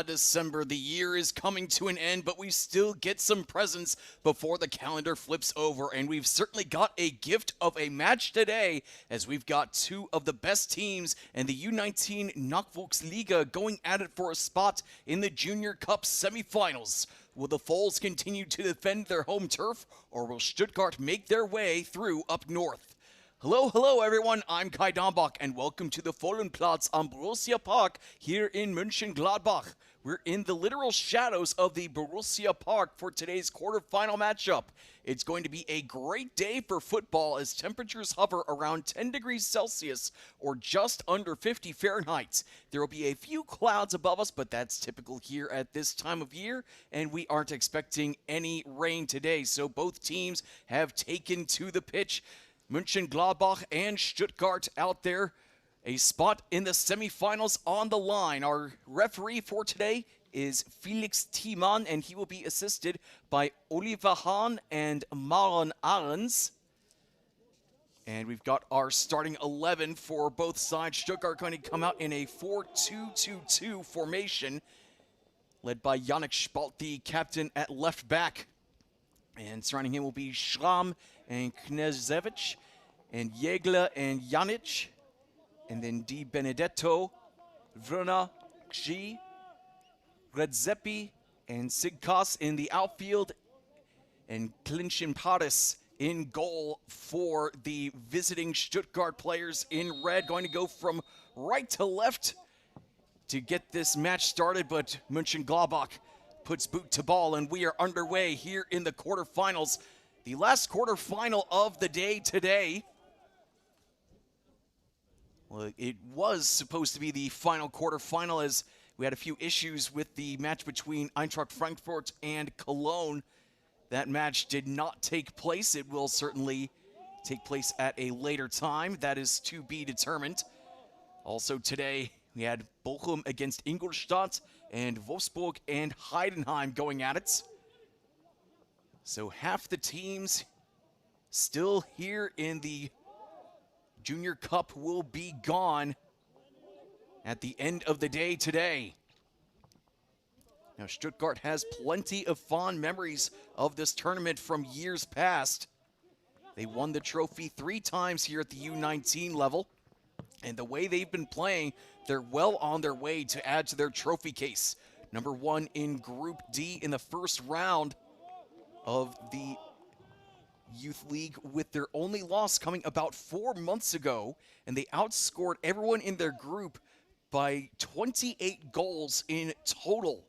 December, the year is coming to an end, but we still get some presents before the calendar flips over, and we've certainly got a gift of a match today, as we've got two of the best teams in the U19 Nachwuchsliga going at it for a spot in the Junior Cup semifinals. Will the Foals continue to defend their home turf, or will Stuttgart make their way through up north? Hello everyone, I'm Kai Dombach and welcome to the Fohlenplatz am Borussia Park here in Mönchengladbach. We're in the literal shadows of the Borussia Park for today's quarterfinal matchup. It's going to be a great day for football as temperatures hover around 10 degrees Celsius or just under 50 Fahrenheit. There will be a few clouds above us, but that's typical here at this time of year, and we aren't expecting any rain today. So both teams have taken to the pitch. Mönchengladbach and Stuttgart out there. A spot in the semifinals on the line. Our referee for today is Felix Thiemann, and he will be assisted by Oliver Hahn and Maron Ahrens. And we've got our starting 11 for both sides. Stuttgart going to come out in a 4-2-2-2 formation, led by Yannick Spalt, the captain at left back. And surrounding him will be Schramm and Knežević, and Jägler and Janic, and then Di Benedetto, Vrna, Gji, Redzepi, and Sigkas in the outfield, and Klinchin Paris in goal for the visiting Stuttgart players in red. Going to go from right to left to get this match started, but Mönchengladbach puts boot to ball, and we are underway here in the quarterfinals. The last quarterfinal of the day today. Well, it was supposed to be the final quarterfinal, as we had a few issues with the match between Eintracht Frankfurt and Cologne. That match did not take place. It will certainly take place at a later time. That is to be determined. Also today, we had Bochum against Ingolstadt and Wolfsburg and Heidenheim going at it. So half the teams still here in the Junior Cup will be gone at the end of the day today. Now, Stuttgart has plenty of fond memories of this tournament from years past. They won the trophy 3 times here at the U19 level, and the way they've been playing, they're well on their way to add to their trophy case. Number 1 in Group D in the first round of the Youth League, with their only loss coming about 4 months ago, and they outscored everyone in their group by 28 goals in total.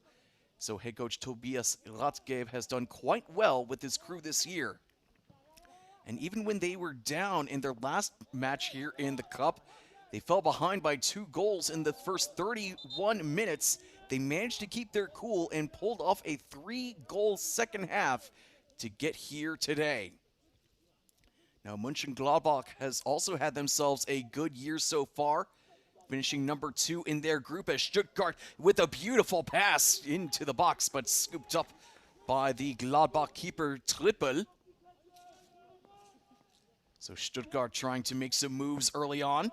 So head coach Tobias Rathgeb has done quite well with his crew this year. And even when they were down in their last match here in the Cup, they fell behind by 2 goals in the first 31 minutes. They managed to keep their cool and pulled off a 3-goal second half to get here today. Now, Mönchengladbach has also had themselves a good year so far, finishing number 2 in their group, as Stuttgart with a beautiful pass into the box, but scooped up by the Gladbach keeper Trippel. So Stuttgart trying to make some moves early on.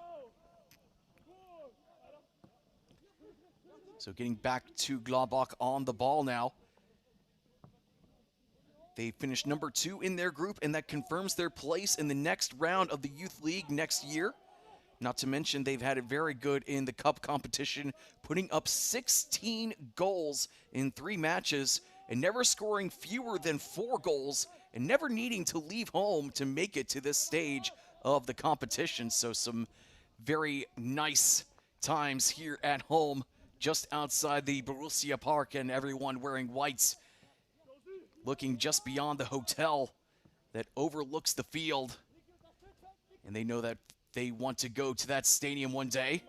So getting back to Gladbach on the ball now. They finished number 2 in their group, and that confirms their place in the next round of the Youth League next year. Not to mention, they've had it very good in the Cup competition, putting up 16 goals in 3 matches, and never scoring fewer than 4 goals, and never needing to leave home to make it to this stage of the competition. So some very nice times here at home, just outside the Borussia Park, and everyone wearing whites, looking just beyond the hotel that overlooks the field. And they know that they want to go to that stadium one day,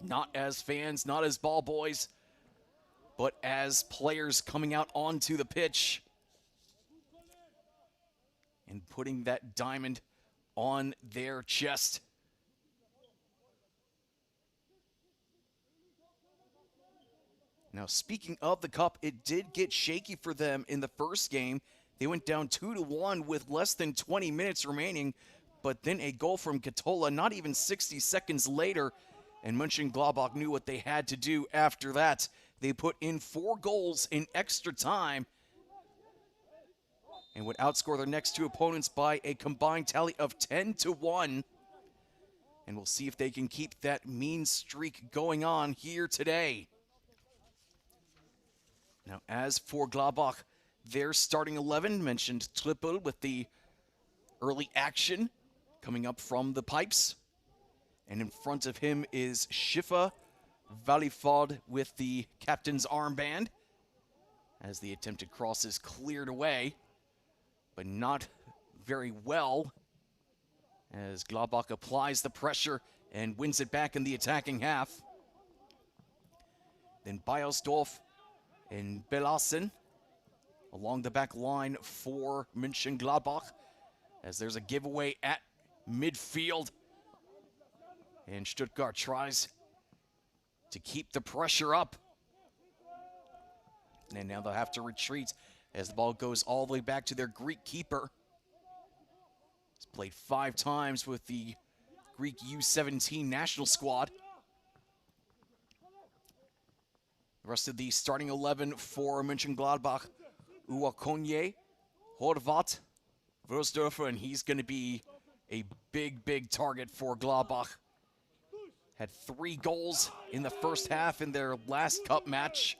not as fans, not as ball boys, but as players coming out onto the pitch and putting that diamond on their chest. Now, speaking of the Cup, it did get shaky for them in the first game. They went down 2-1 with less than 20 minutes remaining, but then a goal from Katola not even 60 seconds later, And Mönchengladbach knew what they had to do after that. They put in 4 goals in extra time and would outscore their next 2 opponents by a combined tally of 10-1. And we'll see if they can keep that mean streak going on here today. Now, as for Gladbach, their starting 11 mentioned Trippel with the early action coming up from the pipes. And in front of him is Schiffer Valifod with the captain's armband as the attempted cross is cleared away, but not very well, as Gladbach applies the pressure and wins it back in the attacking half. Then Beiersdorf and Belassen along the back line for Mönchengladbach, as there's a giveaway at midfield. And Stuttgart tries to keep the pressure up. And now they'll have to retreat as the ball goes all the way back to their Greek keeper. He's played 5 times with the Greek U17 national squad. The rest of the starting 11 for Mönchengladbach: Uwakonye, Horvat, Wursdorfer, and he's going to be a big target for Gladbach. Had 3 goals in the first half in their last cup match.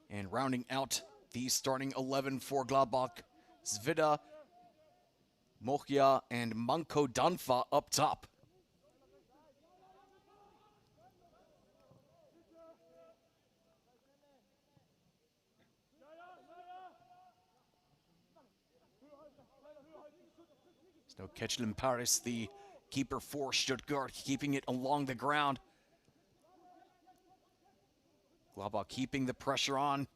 And rounding out the starting 11 for Gladbach, Zvida, Mochia, and Manko Danfa up top. So Ketchlen Paris, the keeper for Stuttgart, keeping it along the ground. Gladbach keeping the pressure on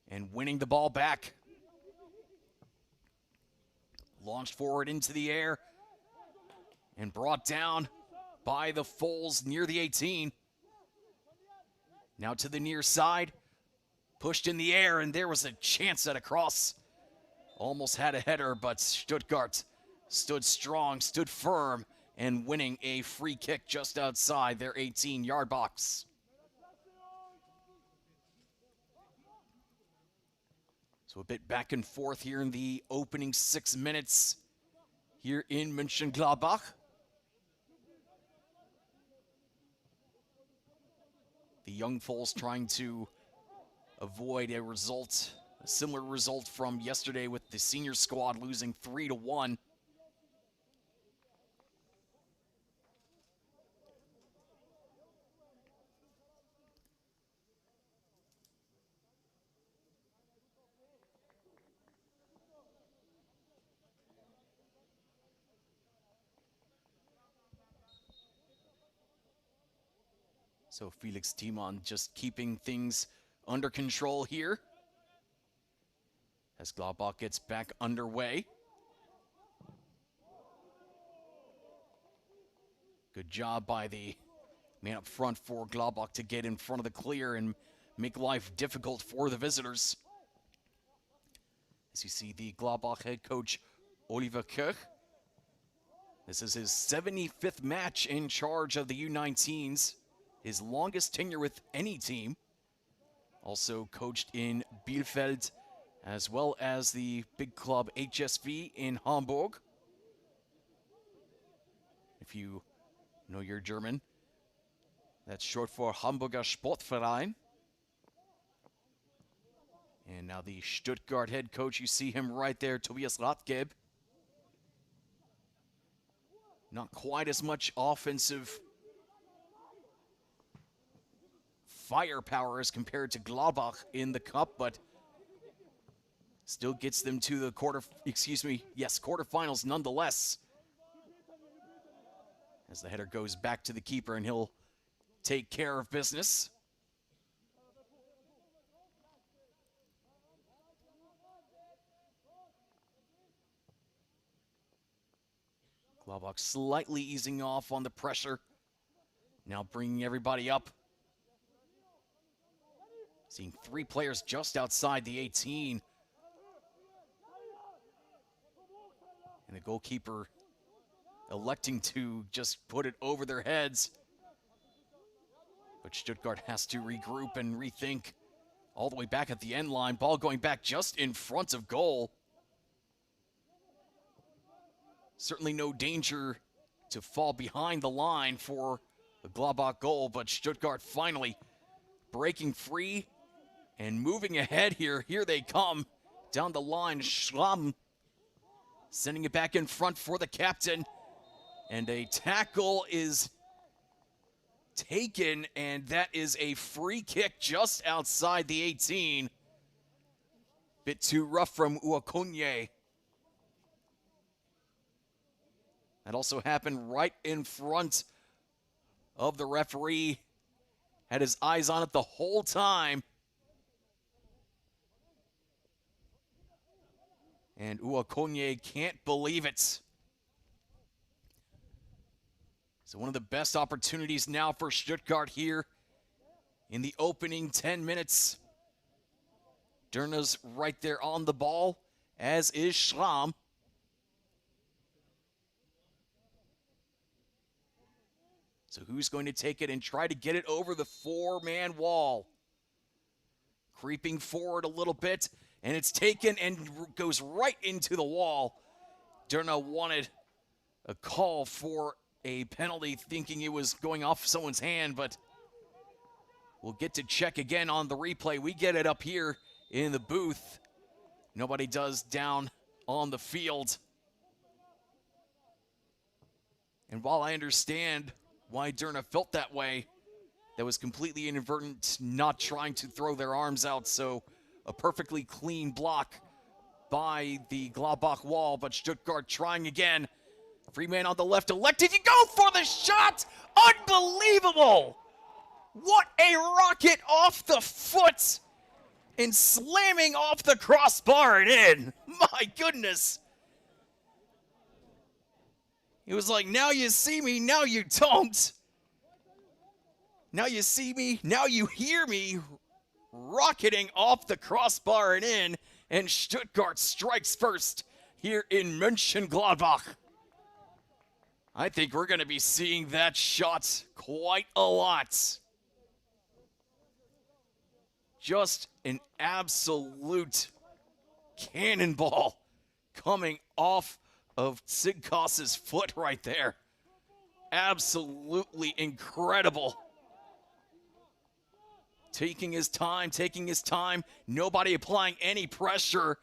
and winning the ball back. Launched forward into the air and brought down by the Foles near the 18. Now to the near side, pushed in the air, and there was a chance at a cross. Almost had a header, but Stuttgart stood strong, stood firm, and winning a free kick just outside their 18-yard box. So a bit back and forth here in the opening 6 minutes here in Mönchengladbach. The young Foles trying to avoid a similar result from yesterday with the senior squad losing 3-1. So Felix Timon just keeping things under control here as Gladbach gets back underway. Good job by the man up front for Gladbach to get in front of the clear and make life difficult for the visitors. As you see the Gladbach head coach Oliver Kirch. This is his 75th match in charge of the U19s. His longest tenure with any team. Also coached in Bielefeld, as well as the big club HSV in Hamburg. If you know your German, that's short for Hamburger Sportverein. And now the Stuttgart head coach, you see him right there, Tobias Rathgeb. Not quite as much offensive firepower as compared to Gladbach in the cup, but still gets them to the quarterfinals nonetheless. As the header goes back to the keeper, and he'll take care of business. Gladbach slightly easing off on the pressure. Now bringing everybody up. Seeing 3 players just outside the 18. And the goalkeeper electing to just put it over their heads. But Stuttgart has to regroup and rethink. All the way back at the end line, ball going back just in front of goal. Certainly no danger to fall behind the line for the Gladbach goal, but Stuttgart finally breaking free and moving ahead here. Here they come down the line. Schramm sending it back in front for the captain. And a tackle is taken, and that is a free kick just outside the 18. Bit too rough from Uakonye. That also happened right in front of the referee. Had his eyes on it the whole time. And Uakonye can't believe it. So one of the best opportunities now for Stuttgart here in the opening 10 minutes. Derna's right there on the ball, as is Schramm. So who's going to take it and try to get it over the four-man wall? Creeping forward a little bit, and it's taken and goes right into the wall. Derna wanted a call for a penalty, thinking it was going off someone's hand, but we'll get to check again on the replay. We get it up here in the booth. Nobody does down on the field. And while I understand why Derna felt that way, that was completely inadvertent, not trying to throw their arms out, so a perfectly clean block by the Gladbach wall, but Stuttgart trying again. Free man on the left, elected to go for the shot! Unbelievable! What a rocket off the foot and slamming off the crossbar and in. My goodness. It was like, now you see me, now you don't. Now you see me, now you hear me, rocketing off the crossbar and in, and Stuttgart strikes first here in Mönchengladbach. I think we're going to be seeing that shot quite a lot. Just an absolute cannonball coming off of Sigkas's foot right there. Absolutely incredible. Taking his time, nobody applying any pressure.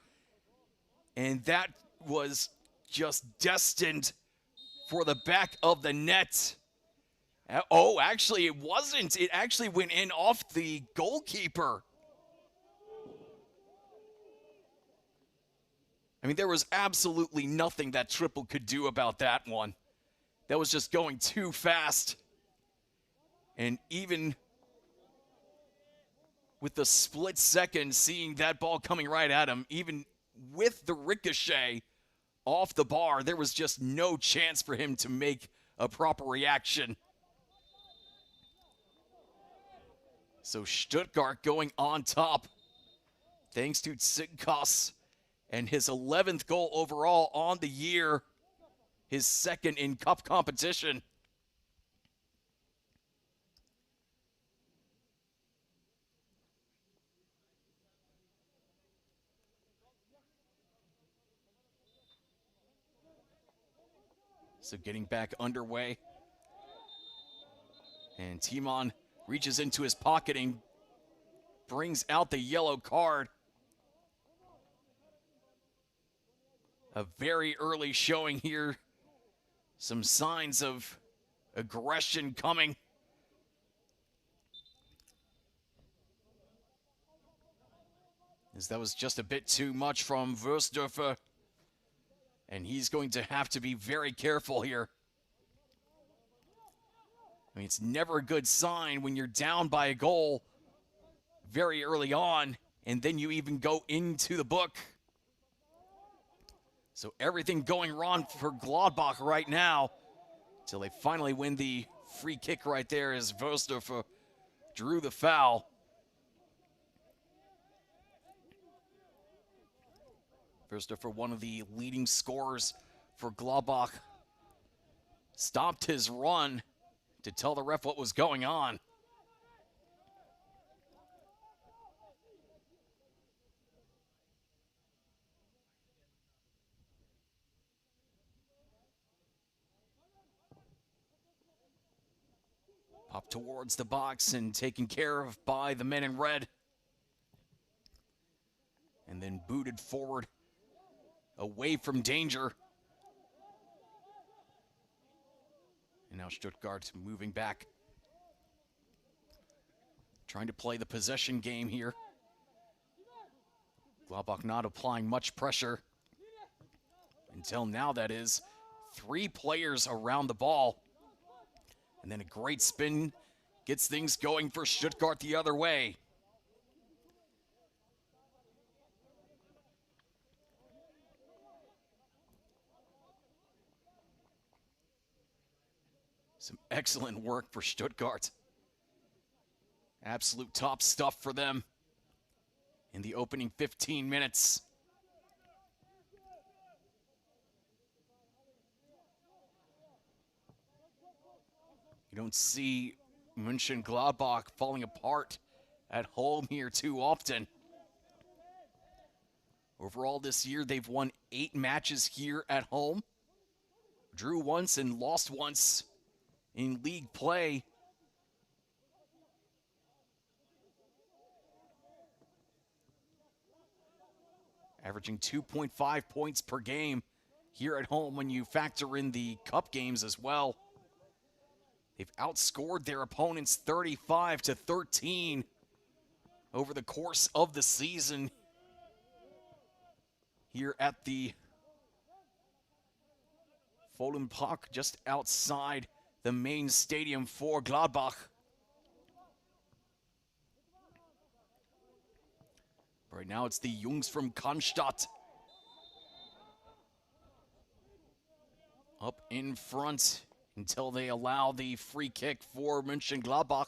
And that was just destined for the back of the net. Oh, actually, it wasn't. It actually went in off the goalkeeper. I mean, there was absolutely nothing that Triple could do about that one. That was just going too fast. And even with the split second, seeing that ball coming right at him, even with the ricochet off the bar, there was just no chance for him to make a proper reaction. So Stuttgart going on top, thanks to Sigkas and his 11th goal overall on the year, his second in cup competition. So getting back underway. And Timon reaches into his pocket and brings out the yellow card. A very early showing here. Some signs of aggression coming. As that was just a bit too much from Wörsdorfer. And he's going to have to be very careful here. I mean, it's never a good sign when you're down by a goal very early on, and then you even go into the book. So everything going wrong for Gladbach right now, till they finally win the free kick right there as Wörsdorfer drew the foul. Wörsdorfer, one of the leading scorers for Gladbach stopped his run to tell the ref what was going on. Up towards the box and taken care of by the men in red. And then booted forward, away from danger. And now Stuttgart moving back. Trying to play the possession game here. Gladbach not applying much pressure. Until now, that is. 3 players around the ball. And then a great spin gets things going for Stuttgart the other way. Some excellent work for Stuttgart. Absolute top stuff for them in the opening 15 minutes. You don't see Mönchengladbach falling apart at home here too often. Overall this year, they've won 8 matches here at home. Drew once and lost once in league play. Averaging 2.5 points per game here at home when you factor in the cup games as well. They've outscored their opponents 35-13 over the course of the season here at the Fohlen Park, just outside the main stadium for Gladbach. Right now it's the Jungs from Cannstatt up in front until they allow the free kick for Mönchengladbach.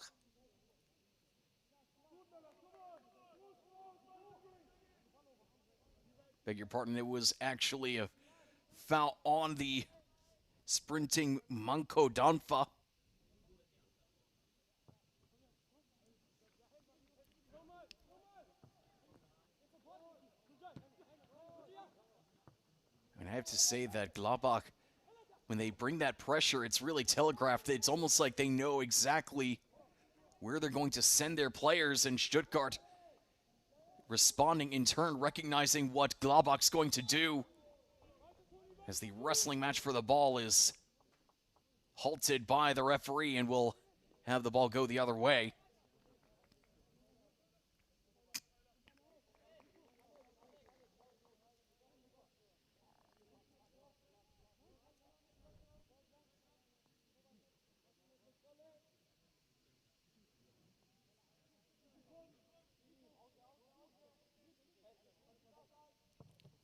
Beg your pardon, it was actually a foul on the sprinting Manko Danfa. And I have to say that Gladbach, when they bring that pressure, it's really telegraphed. It's almost like they know exactly where they're going to send their players, and Stuttgart responding in turn, recognizing what Gladbach's going to do, as the wrestling match for the ball is halted by the referee and will have the ball go the other way.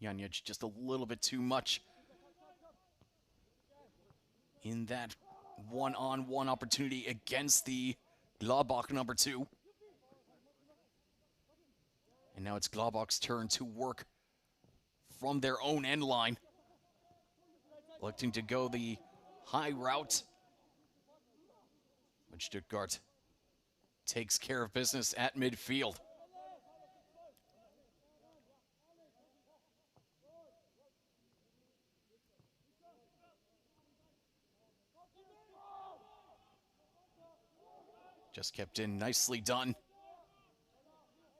Janic just a little bit too much in that one-on-one opportunity against the Gladbach number 2. And now it's Gladbach's turn to work from their own end line. Electing to go the high route. But Stuttgart takes care of business at midfield. Just kept in, nicely done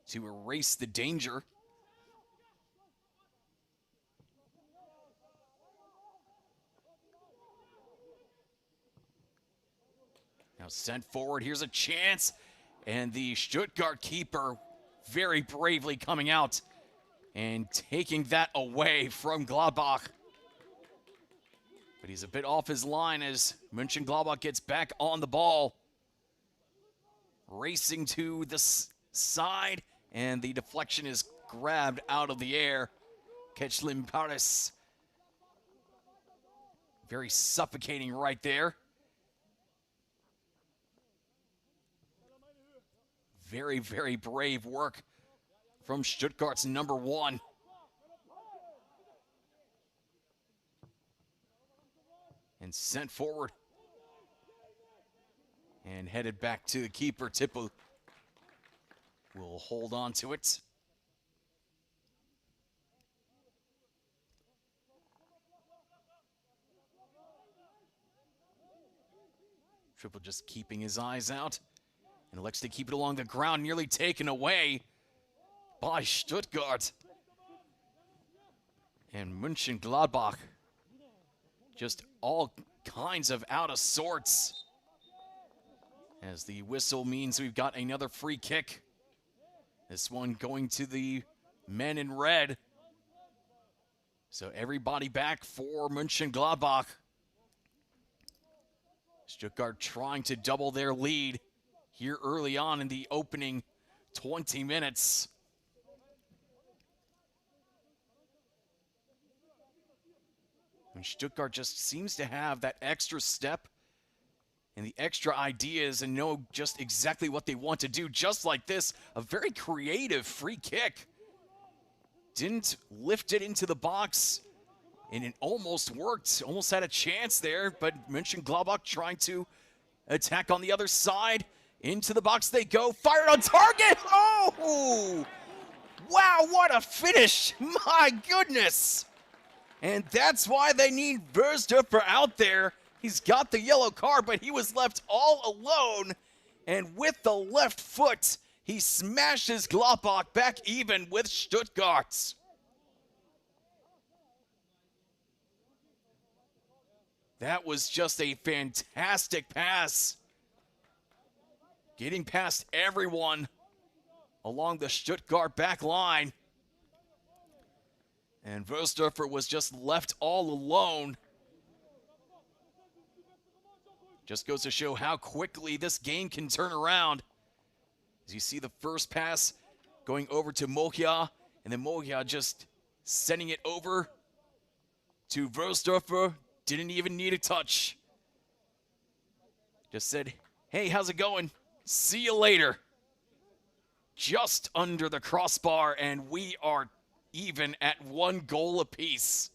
to erase the danger. Now sent forward, here's a chance. And the Stuttgart keeper very bravely coming out and taking that away from Gladbach. But he's a bit off his line as Mönchengladbach gets back on the ball. Racing to the side, and the deflection is grabbed out of the air. Ketchlim Paris. Very suffocating right there. Very, very brave work from Stuttgart's number 1. And sent forward. And headed back to the keeper. Tipple will hold on to it. Triple just keeping his eyes out. And elects to keep it along the ground, nearly taken away by Stuttgart. And Mönchengladbach just all kinds of out of sorts. As the whistle means we've got another free kick. This one going to the men in red. So everybody back for Mönchengladbach. Stuttgart trying to double their lead here early on in the opening 20 minutes. And Stuttgart just seems to have that extra step and the extra ideas and know just exactly what they want to do. Just like this, a very creative free kick. Didn't lift it into the box, and it almost worked. Almost had a chance there, but Mönchengladbach trying to attack on the other side. Into the box they go. Fired on target. Oh! Wow, what a finish. My goodness. And that's why they need Versdorfer out there. He's got the yellow card, but he was left all alone. And with the left foot, he smashes Gladbach back even with Stuttgart. That was just a fantastic pass. Getting past everyone along the Stuttgart back line. And Versdorfer was just left all alone. Just goes to show how quickly this game can turn around. As you see the first pass going over to Mohia, and then Mohia just sending it over to Versdorfer. Didn't even need a touch. Just said, hey, how's it going? See you later. Just under the crossbar, and we are even at 1 goal apiece.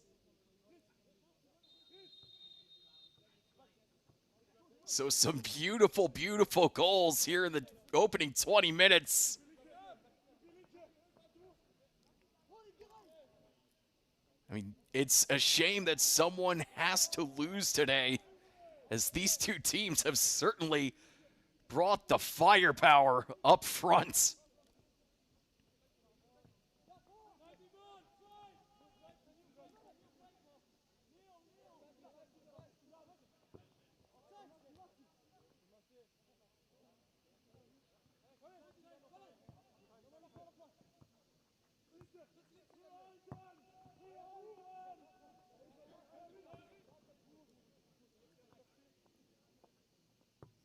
So some beautiful, beautiful goals here in the opening 20 minutes. I mean, it's a shame that someone has to lose today, as these two teams have certainly brought the firepower up front.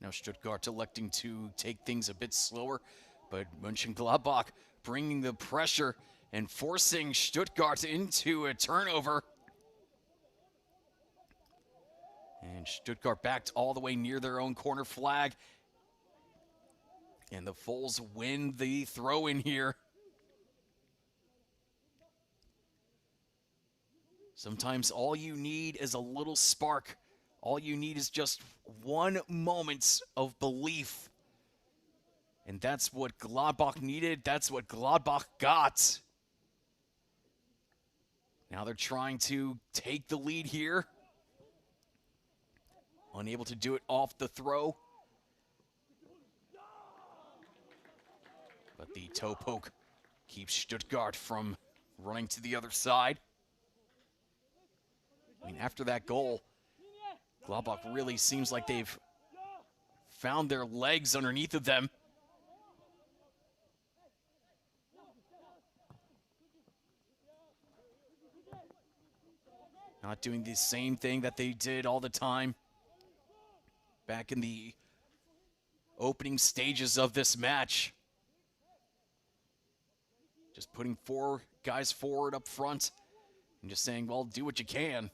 Now Stuttgart electing to take things a bit slower, but Mönchengladbach bringing the pressure and forcing Stuttgart into a turnover. And Stuttgart backed all the way near their own corner flag. And the Foles win the throw in here. Sometimes all you need is a little spark. All you need is just one moment of belief. And that's what Gladbach needed. That's what Gladbach got. Now they're trying to take the lead here. Unable to do it off the throw. But the toe poke keeps Stuttgart from running to the other side. I mean, after that goal, Gladbach really seems like they've found their legs underneath of them. Not doing the same thing that they did all the time back in the opening stages of this match. Just putting 4 guys forward up front and just saying, well, do what you can.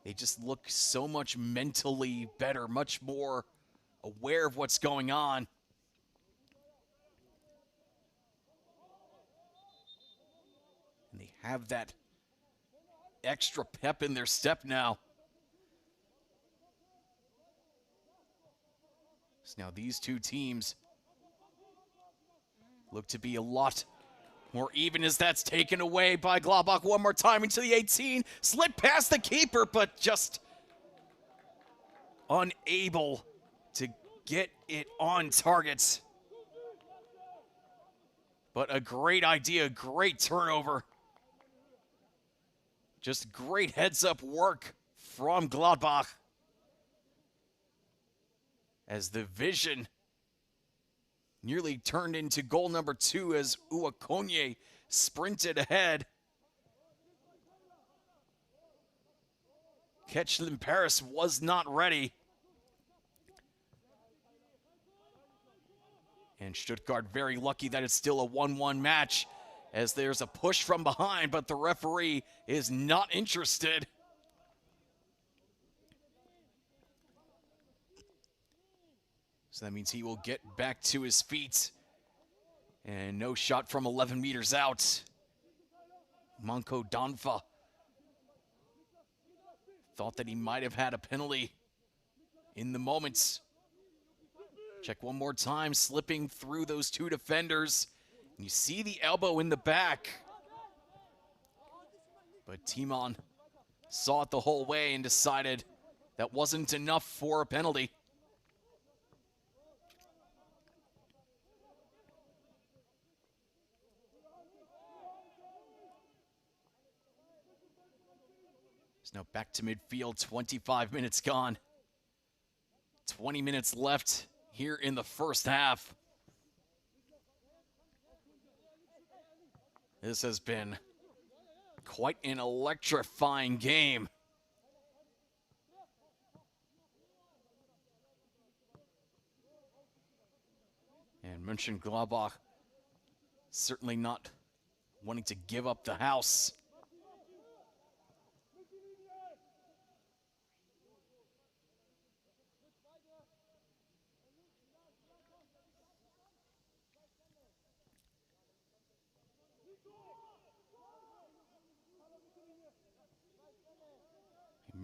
They just look so much mentally better, much more aware of what's going on. And they have that extra pep in their step now. So now these two teams look to be a lot more even as that's taken away by Gladbach one more time into the 18. Slid past the keeper, but just unable to get it on target. But a great idea, great turnover. Just great heads-up work from Gladbach. As the vision nearly turned into goal number 2 as Uakonye sprinted ahead. Ketchlin Paris was not ready. And Stuttgart very lucky that it's still a 1-1 match as there's a push from behind, but the referee is not interested. So that means he will get back to his feet. And no shot from 11 meters out. Manko Danfa thought that he might have had a penalty in the moment. Check one more time, slipping through those two defenders. You see the elbow in the back. But Timon saw it the whole way and decided that wasn't enough for a penalty. So now back to midfield, 25 minutes gone. 20 minutes left here in the first half. This has been quite an electrifying game. And Mönchengladbach certainly not wanting to give up the house.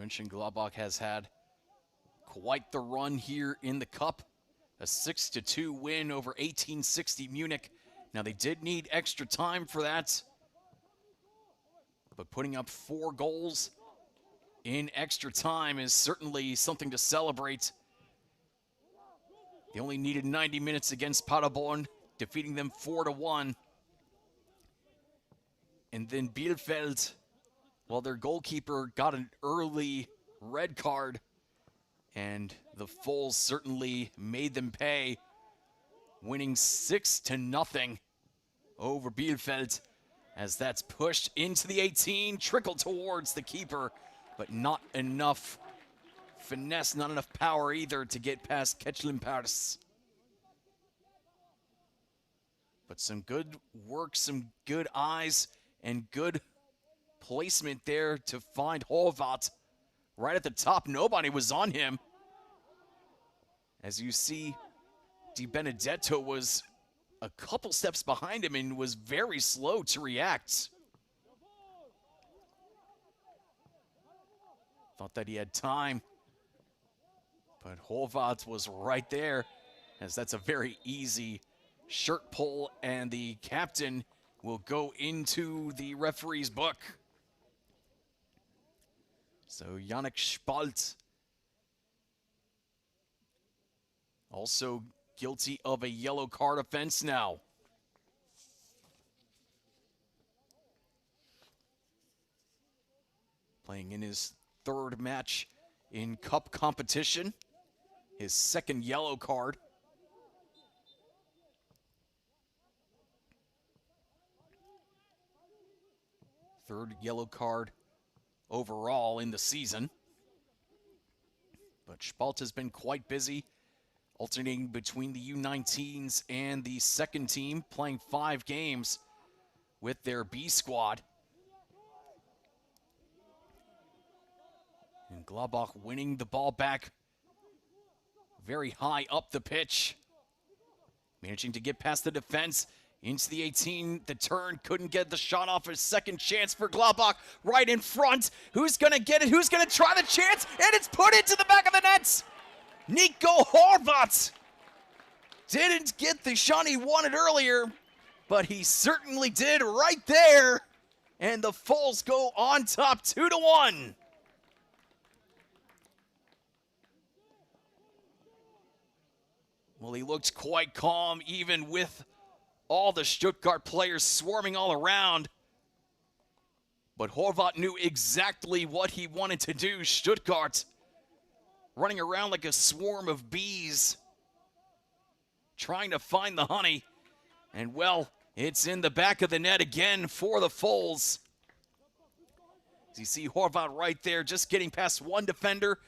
Mönchengladbach has had quite the run here in the Cup. A 6-2 win over 1860 Munich. Now they did need extra time for that. But putting up 4 goals in extra time is certainly something to celebrate. They only needed 90 minutes against Paderborn, defeating them 4-1. And then Bielefeld, well, their goalkeeper got an early red card, and the Foles certainly made them pay, winning 6-0 over Bielefeld, as that's pushed into the 18, trickled towards the keeper, but not enough finesse, not enough power either to get past Ketchlin Paris. But some good work, some good eyes, and good placement there to find Horvath right at the top. Nobody was on him. As you see, Di Benedetto was a couple steps behind him and was very slow to react. Thought that he had time, but Horvath was right there, as that's a very easy shirt pull, and the captain will go into the referee's book. So Yannick Spalt, also guilty of a yellow card offense now. Playing in his 3rd match in Cup competition, his 2nd yellow card. Third yellow card overall in the season. But Spalt has been quite busy, alternating between the U19s and the 2nd team, playing 5 games with their B squad. And Gladbach winning the ball back very high up the pitch, managing to get past the defense, Into the 18, the turn, couldn't get the shot off. A second chance for Gladbach right in front. Who's going to get it? Who's going to try the chance? And it's put into the back of the net. Nico Horvat didn't get the shot he wanted earlier, but he certainly did right there. And the Foles go on top 2-1. Well, he looked quite calm even with all the Stuttgart players swarming all around. But Horvat knew exactly what he wanted to do. Stuttgart running around like a swarm of bees, trying to find the honey. And, well, it's in the back of the net again for the Foles. As you see Horvat right there, just getting past one defender.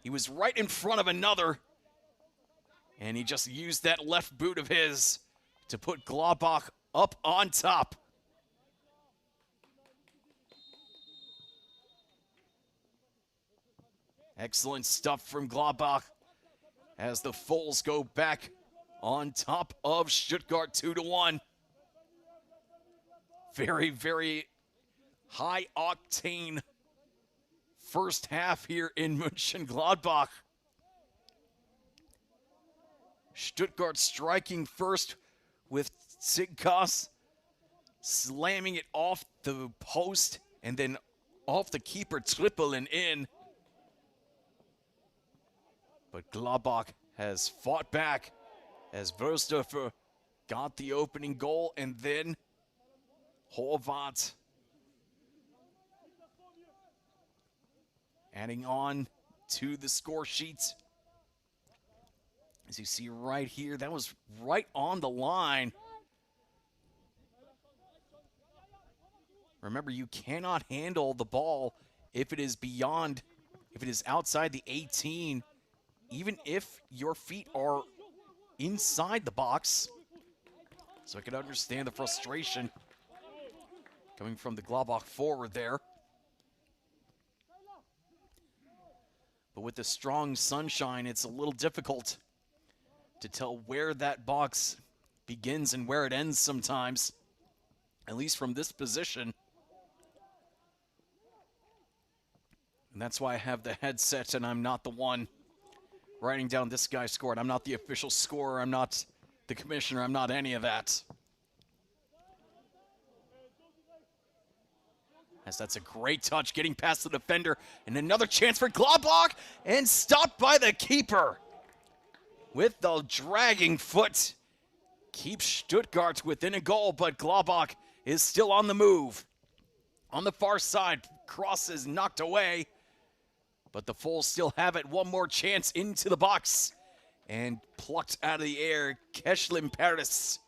He was right in front of another. And he just used that left boot of his to put Gladbach up on top. Excellent stuff from Gladbach as the Foles go back on top of Stuttgart 2-1. Very, very high-octane first half here in Mönchengladbach. Stuttgart striking first with Sigkas slamming it off the post and then off the keeper triple and in. But Gladbach has fought back as Verstofer got the opening goal, and then Horvat adding on to the score sheet. As you see right here, that was right on the line. Remember, you cannot handle the ball if it is beyond, if it is outside the 18, even if your feet are inside the box. So I can understand the frustration coming from the Gladbach forward there. But with the strong sunshine, it's a little difficult to tell where that box begins and where it ends sometimes, at least from this position. And that's why I have the headset and I'm not the one writing down this guy scored. I'm not the official scorer. I'm not the commissioner. I'm not any of that. As that's a great touch, getting past the defender. And another chance for Gladbach, and stopped by the keeper. With the dragging foot, keeps Stuttgart within a goal, but Gladbach is still on the move. On the far side, cross is knocked away, but the Foles still have it. One more chance into the box, and plucked out of the air. Keshlin Paris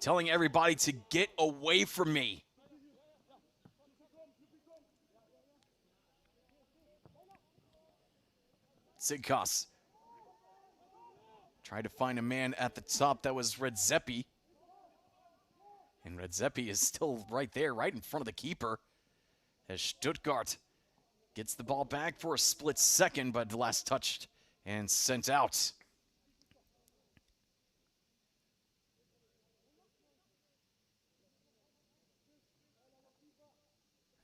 telling everybody to get away from me. Sigkas tried to find a man at the top. That was Redzepi. And Redzepi is still right there, right in front of the keeper. As Stuttgart gets the ball back for a split second, but last touched and sent out.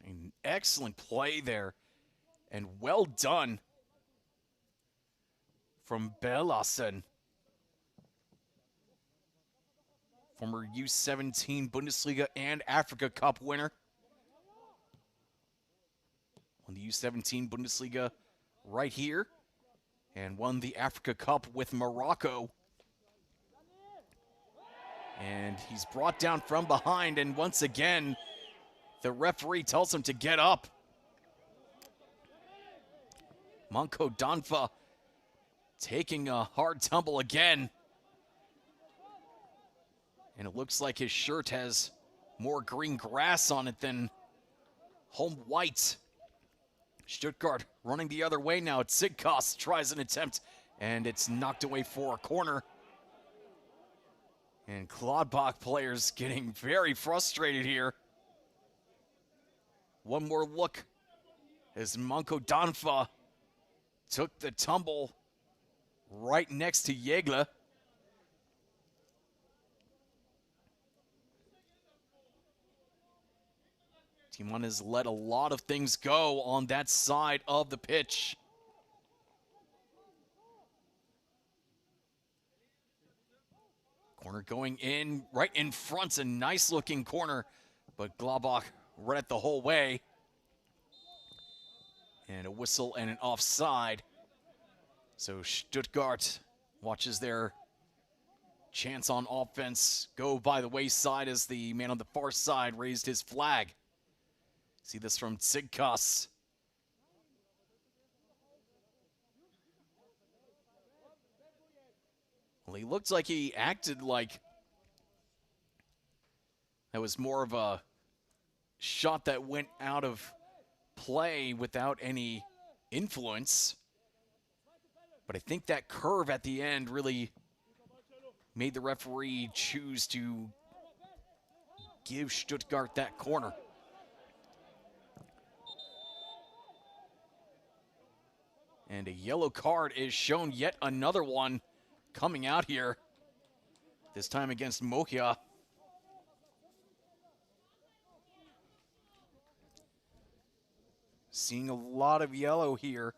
An excellent play there, and well done from Belassen. Former U17 Bundesliga and Africa Cup winner. Won the U17 Bundesliga right here. And won the Africa Cup with Morocco. And he's brought down from behind. And once again, the referee tells him to get up. Manko Danfa taking a hard tumble again. And it looks like his shirt has more green grass on it than home white. Stuttgart running the other way now. Sigkas tries an attempt, and it's knocked away for a corner. And Gladbach players getting very frustrated here. One more look as Manko Danfa took the tumble right next to Jägle. Timon has let a lot of things go on that side of the pitch. Corner going in, right in front, a nice looking corner, but Gladbach read it the whole way. And a whistle and an offside. So Stuttgart watches their chance on offense go by the wayside as the man on the far side raised his flag. See this from Tsigkas. Well, he looked like he acted like that was more of a shot that went out of play without any influence. But I think that curve at the end really made the referee choose to give Stuttgart that corner. And a yellow card is shown, yet another one coming out here, this time against Mohia. Seeing a lot of yellow here.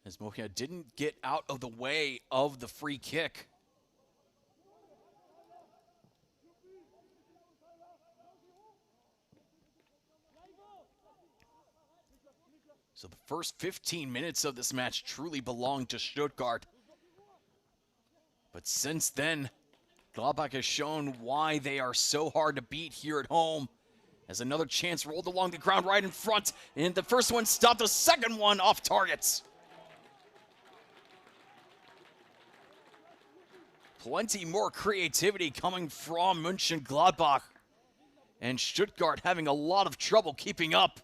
As Mohia didn't get out of the way of the free kick. So the first 15 minutes of this match truly belonged to Stuttgart. But since then, Gladbach has shown why they are so hard to beat here at home. As another chance rolled along the ground right in front. And the first one stopped, the second one off targets. Plenty more creativity coming from Mönchengladbach. And Stuttgart having a lot of trouble keeping up.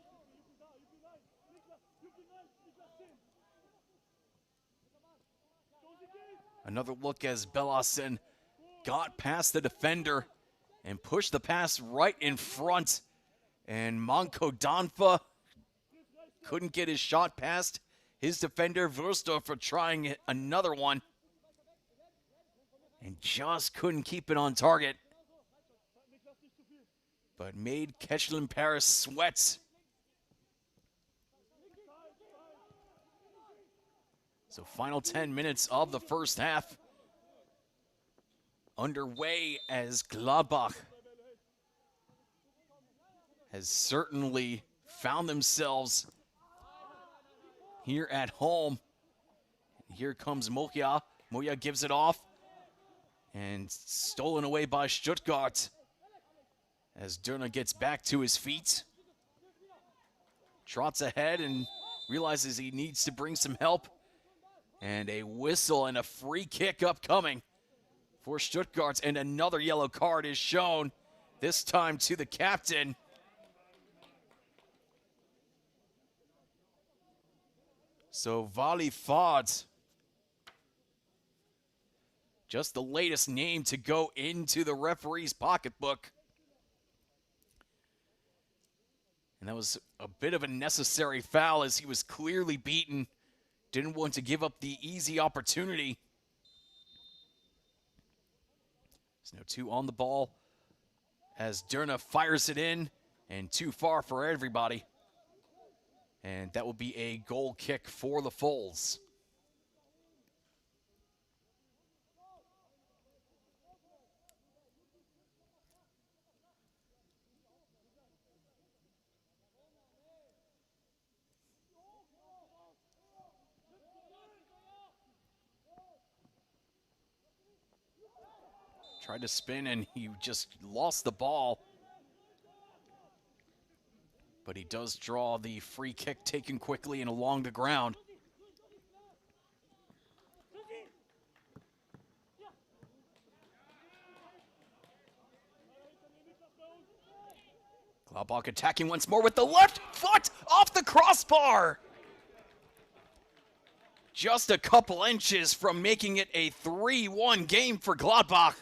Another look as Bellassen got past the defender and pushed the pass right in front. And Manko Danfa couldn't get his shot past his defender, Wurstorfer, trying another one. And just couldn't keep it on target. But made Ketchlen Paris sweat. So final 10 minutes of the first half underway as Gladbach has certainly found themselves here at home. Here comes Mohia. Mohia gives it off and stolen away by Stuttgart as Durna gets back to his feet. Trots ahead and realizes he needs to bring some help. And a whistle and a free kick upcoming for Stuttgart. And another yellow card is shown, this time to the captain. So Vali Fod, just the latest name to go into the referee's pocketbook. And that was a bit of a necessary foul as he was clearly beaten. Didn't want to give up the easy opportunity. There's no two on the ball as Durna fires it in, and too far for everybody. And that will be a goal kick for the Foals. Tried to spin and he just lost the ball. But he does draw the free kick taken quickly and along the ground. Gladbach attacking once more with the left foot off the crossbar. Just a couple inches from making it a 3-1 game for Gladbach.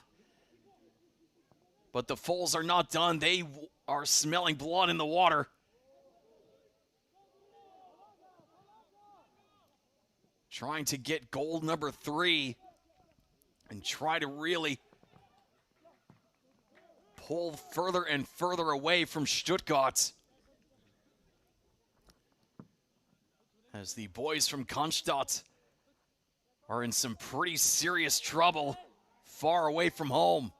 But the Foals are not done. They are smelling blood in the water. Trying to get goal number 3. and try to really pull further and further away from Stuttgart. As the boys from Cannstatt are in some pretty serious trouble far away from home.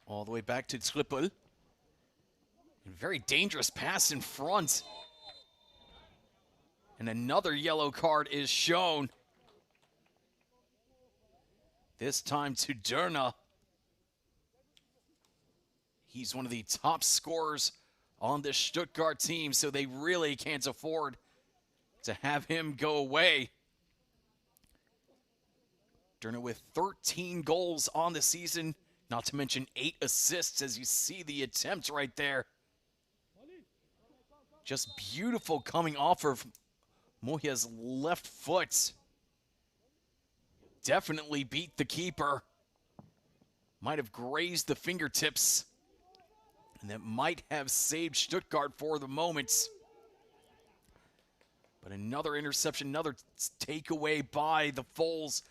All the way back to Trippel. Very dangerous pass in front. And another yellow card is shown. This time to Dörner. He's one of the top scorers on the Stuttgart team, so they really can't afford to have him go away. Dörner with 13 goals on the season, not to mention 8 assists, as you see the attempt right there. Just beautiful coming off of Moya's left foot. Definitely beat the keeper. Might have grazed the fingertips. And that might have saved Stuttgart for the moment. But another interception, another takeaway by the Foles.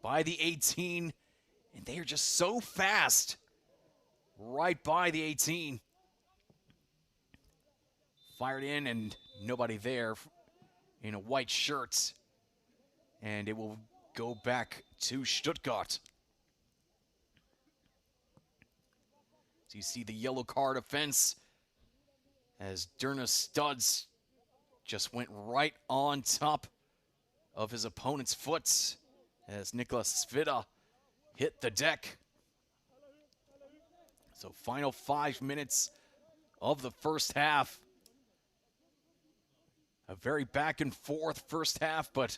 By the 18. And they are just so fast. Right by the 18. Fired in and nobody there in a white shirt. And it will go back to Stuttgart. So you see the yellow card offense as Dörner studs just went right on top of his opponent's foot as Niklas Svida hit the deck. So final 5 minutes of the first half. A very back and forth first half, but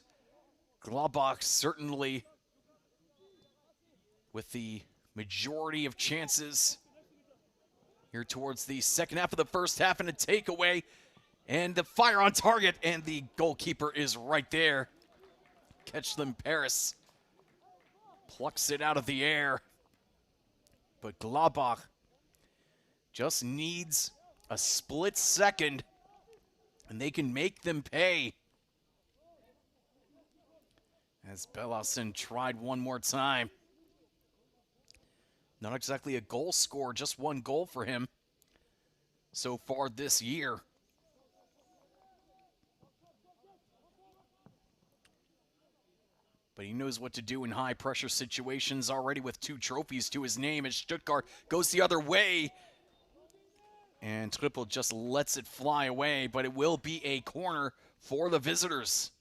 Gladbach certainly with the majority of chances here towards the second half of the first half, and a takeaway and the fire on target, and the goalkeeper is right there. Catch them, Paris plucks it out of the air, but Gladbach just needs a split second and they can make them pay. As Bellason tried one more time. Not exactly a goal scorer, just 1 goal for him so far this year. But he knows what to do in high-pressure situations already with 2 trophies to his name as Stuttgart goes the other way. And Trippel just lets it fly away, but it will be a corner for the visitors.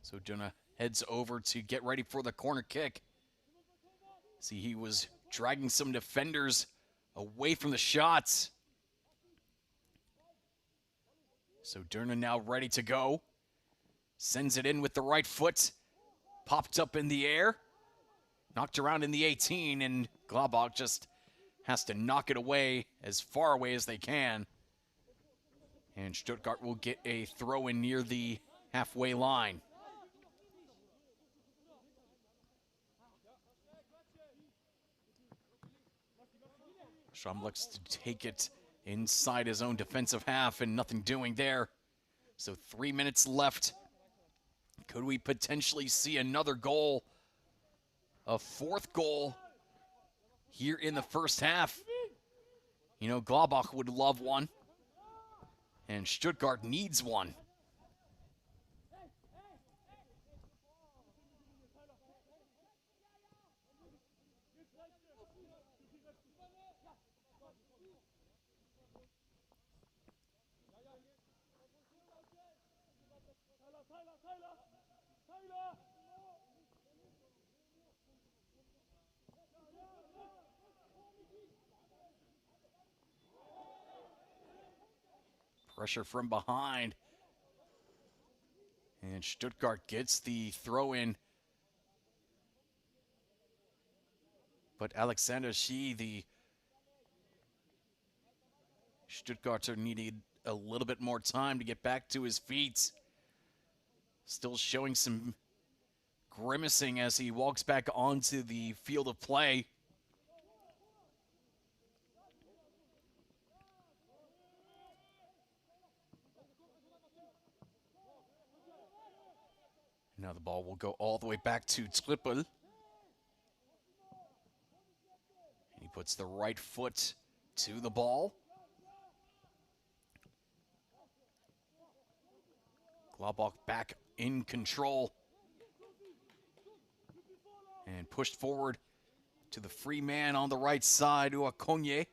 So Dörner heads over to get ready for the corner kick. See, he was dragging some defenders away from the shots. So Dörner now ready to go. Sends it in with the right foot. Popped up in the air. Knocked around in the 18, and Gladbach just has to knock it away as far away as they can. And Stuttgart will get a throw in near the halfway line. Schramm looks to take it inside his own defensive half and nothing doing there. So 3 minutes left. Could we potentially see another goal? A 4th goal here in the first half. You know, Gladbach would love one. And Stuttgart needs one. Pressure from behind. And Stuttgart gets the throw in. But Alexander Shi, the Stuttgarter, needed a little bit more time to get back to his feet. Still showing some grimacing as he walks back onto the field of play. Now the ball will go all the way back to Trippel. And he puts the right foot to the ball. Gladbach back in control. And pushed forward to the free man on the right side, Uakonye.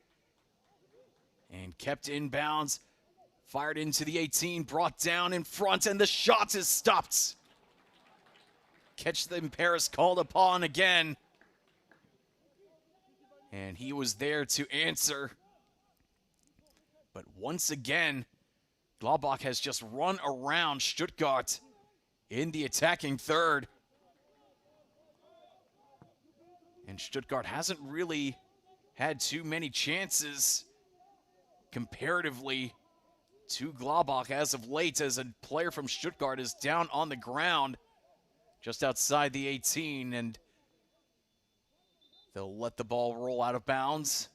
And kept in bounds. Fired into the 18, brought down in front, and the shot is stopped. Catch them Paris called upon again. And he was there to answer. But once again, Gladbach has just run around Stuttgart in the attacking third. And Stuttgart hasn't really had too many chances comparatively to Gladbach as of late, as a player from Stuttgart is down on the ground just outside the 18, and they'll let the ball roll out of bounds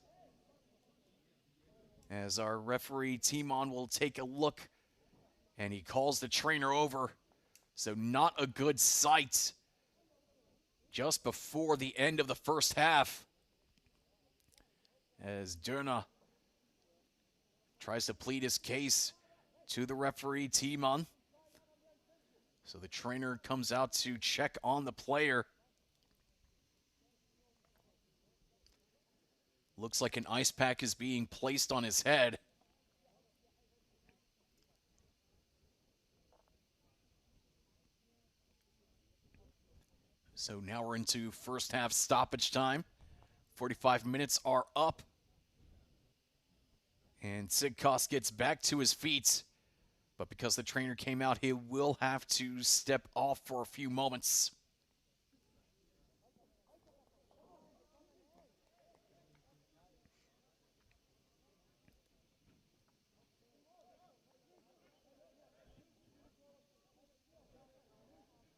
as our referee Timon will take a look, and he calls the trainer over. So not a good sight just before the end of the first half, as Dörner tries to plead his case to the referee Timon. So the trainer comes out to check on the player. Looks like an ice pack is being placed on his head. So now we're into first half stoppage time. 45 minutes are up. And Sigkos gets back to his feet. But because the trainer came out, he will have to step off for a few moments.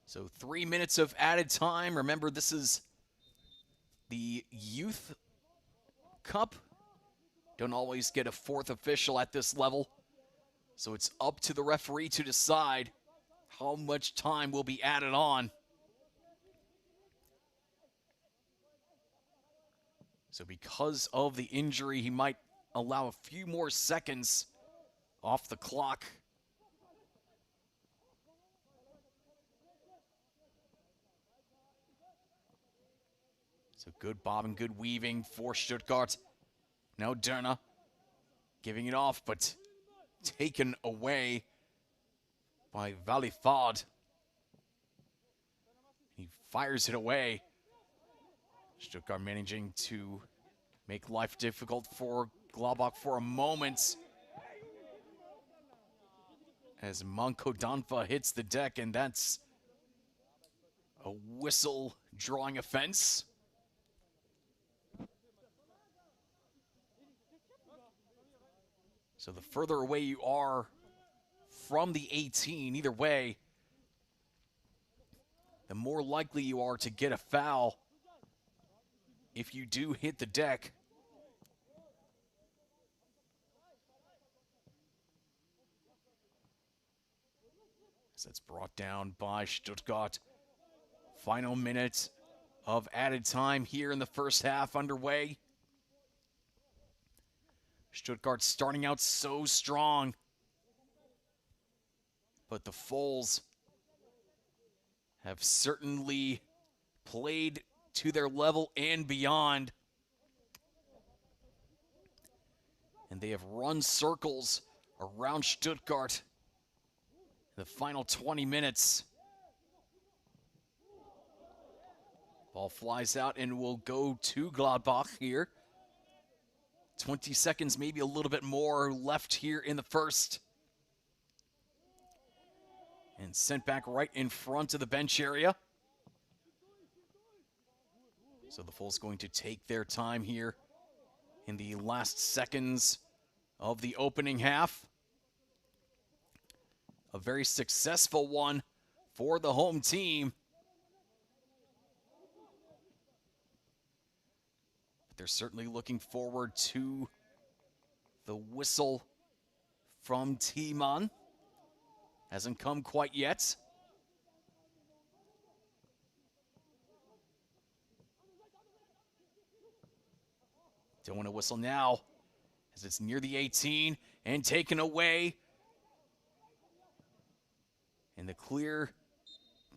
So 3 minutes of added time. Remember, this is the Youth Cup. Don't always get a fourth official at this level. So it's up to the referee to decide how much time will be added on. So because of the injury, he might allow a few more seconds off the clock. So good bob and good weaving for Stuttgart. Now Dörner giving it off, but taken away by Valifard. He fires it away. Stuttgart managing to make life difficult for Gladbach for a moment, as Manko Danfa hits the deck, and that's a whistle drawing offense. So the further away you are from the 18, either way, the more likely you are to get a foul if you do hit the deck. So that's brought down by Stuttgart. Final minute of added time here in the first half underway. Stuttgart starting out so strong, but the Foles have certainly played to their level and beyond. And they have run circles around Stuttgart in the final 20 minutes. Ball flies out and will go to Gladbach here. 20 seconds, maybe a little bit more left here in the first. And sent back right in front of the bench area. So the Foles going to take their time here in the last seconds of the opening half. A very successful one for the home team. They're certainly looking forward to the whistle from Timon. Hasn't come quite yet. Don't want to whistle now as it's near the 18 and taken away. And the clear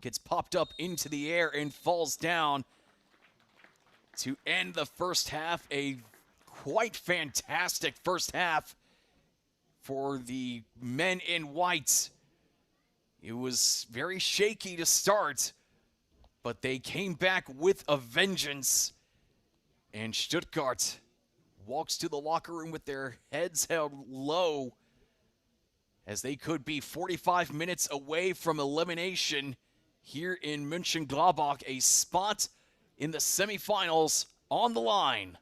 gets popped up into the air and falls down to end the first half. A quite fantastic first half for the men in white. It was very shaky to start, but they came back with a vengeance. And Stuttgart walks to the locker room with their heads held low, as they could be 45 minutes away from elimination here in Mönchengladbach. A spot in the semifinals on the line.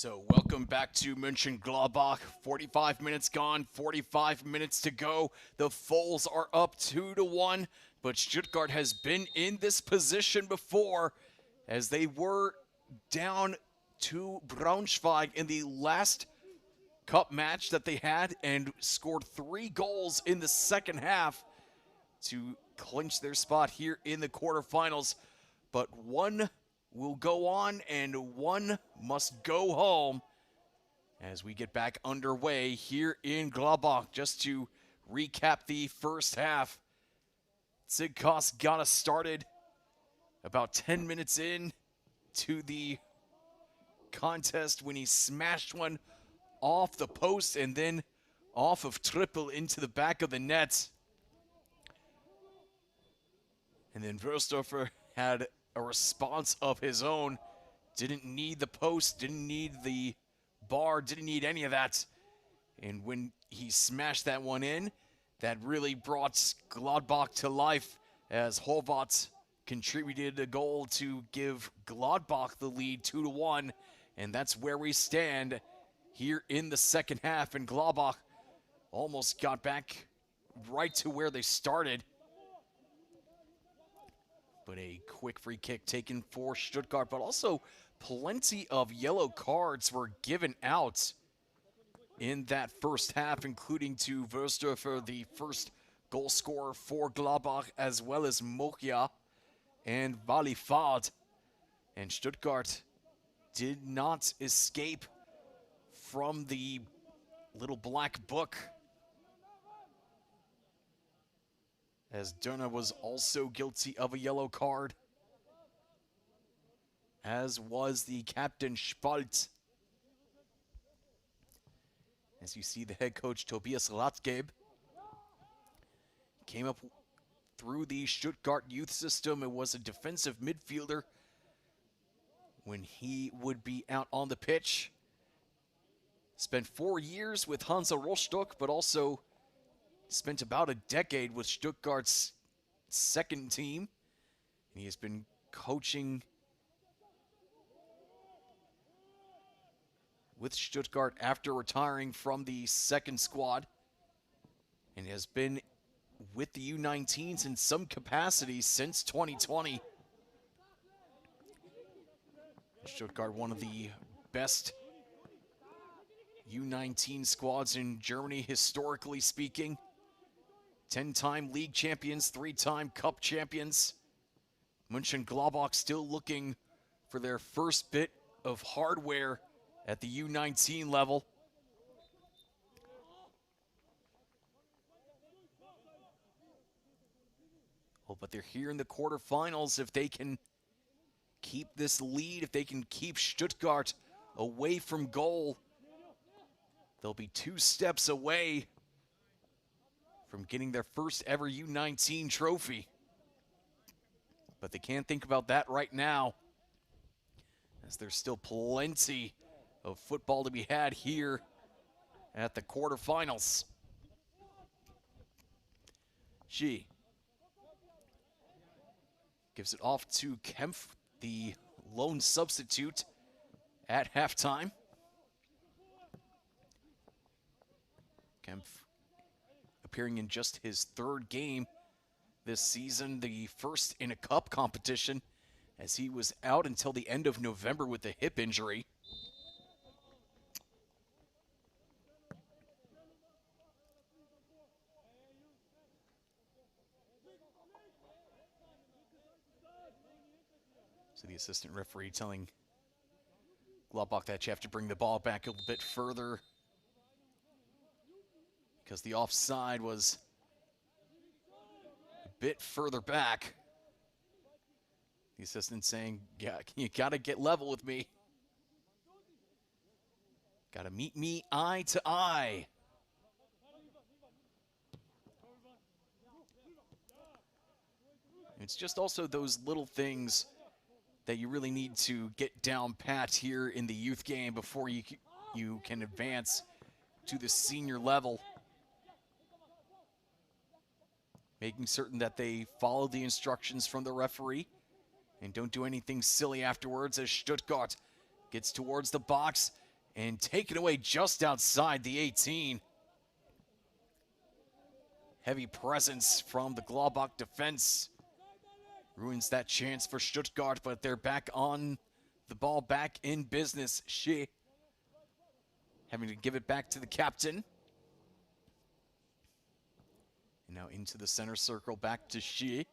So welcome back to Mönchengladbach. 45 minutes gone, 45 minutes to go. The Foles are up 2-1, but Stuttgart has been in this position before as they were down to Braunschweig in the last cup match that they had and scored 3 goals in the second half to clinch their spot here in the quarterfinals. But one will go on and one must go home as we get back underway here in Gladbach. Just to recap the first half, Zigkos got us started about 10 minutes in to the contest when he smashed one off the post and then off of Trippel into the back of the net. And then Würstorfer had a response of his own. Didn't need the post, didn't need the bar, didn't need any of that. And when he smashed that one in, that really brought Gladbach to life as Horvath contributed a goal to give Gladbach the lead 2-1. And that's where we stand here in the second half. And Gladbach almost got back right to where they started. But a quick free kick taken for Stuttgart, but also plenty of yellow cards were given out in that first half, including to Würstorfer, the first goal scorer for Gladbach, as well as Mokia and Valifard. And Stuttgart did not escape from the little black book, as Dörner was also guilty of a yellow card, as was the captain Spalt. As you see, the head coach Tobias Rathgeb came up through the Stuttgart youth system and was a defensive midfielder when he would be out on the pitch. Spent 4 years with Hansa Rostock, but also spent about a decade with Stuttgart's second team. And he has been coaching with Stuttgart after retiring from the second squad, and has been with the U19s in some capacity since 2020. Stuttgart, one of the best U19 squads in Germany, historically speaking. 10-time league champions, 3-time cup champions. Mönchengladbach still looking for their first bit of hardware at the U19 level. Oh, but they're here in the quarterfinals. If they can keep this lead, if they can keep Stuttgart away from goal, they'll be 2 steps away from getting their first ever U19 trophy. But they can't think about that right now, as there's still plenty of football to be had here at the quarterfinals. G gives it off to Kempf, the lone substitute at halftime. Kempf appearing in just his 3rd game this season, the first in a cup competition, as he was out until the end of November with a hip injury. So the assistant referee telling Gladbach that you have to bring the ball back a little bit further because the offside was a bit further back. The assistant saying, yeah, you gotta get level with me. Gotta meet me eye to eye. It's just also those little things that you really need to get down pat here in the youth game before you can advance to the senior level. Making certain that they follow the instructions from the referee and don't do anything silly afterwards, as Stuttgart gets towards the box and taken away just outside the 18. Heavy presence from the Gladbach defense. Ruins that chance for Stuttgart, but they're back on the ball, back in business. She having to give it back to the captain. And now into the center circle, back to Shi.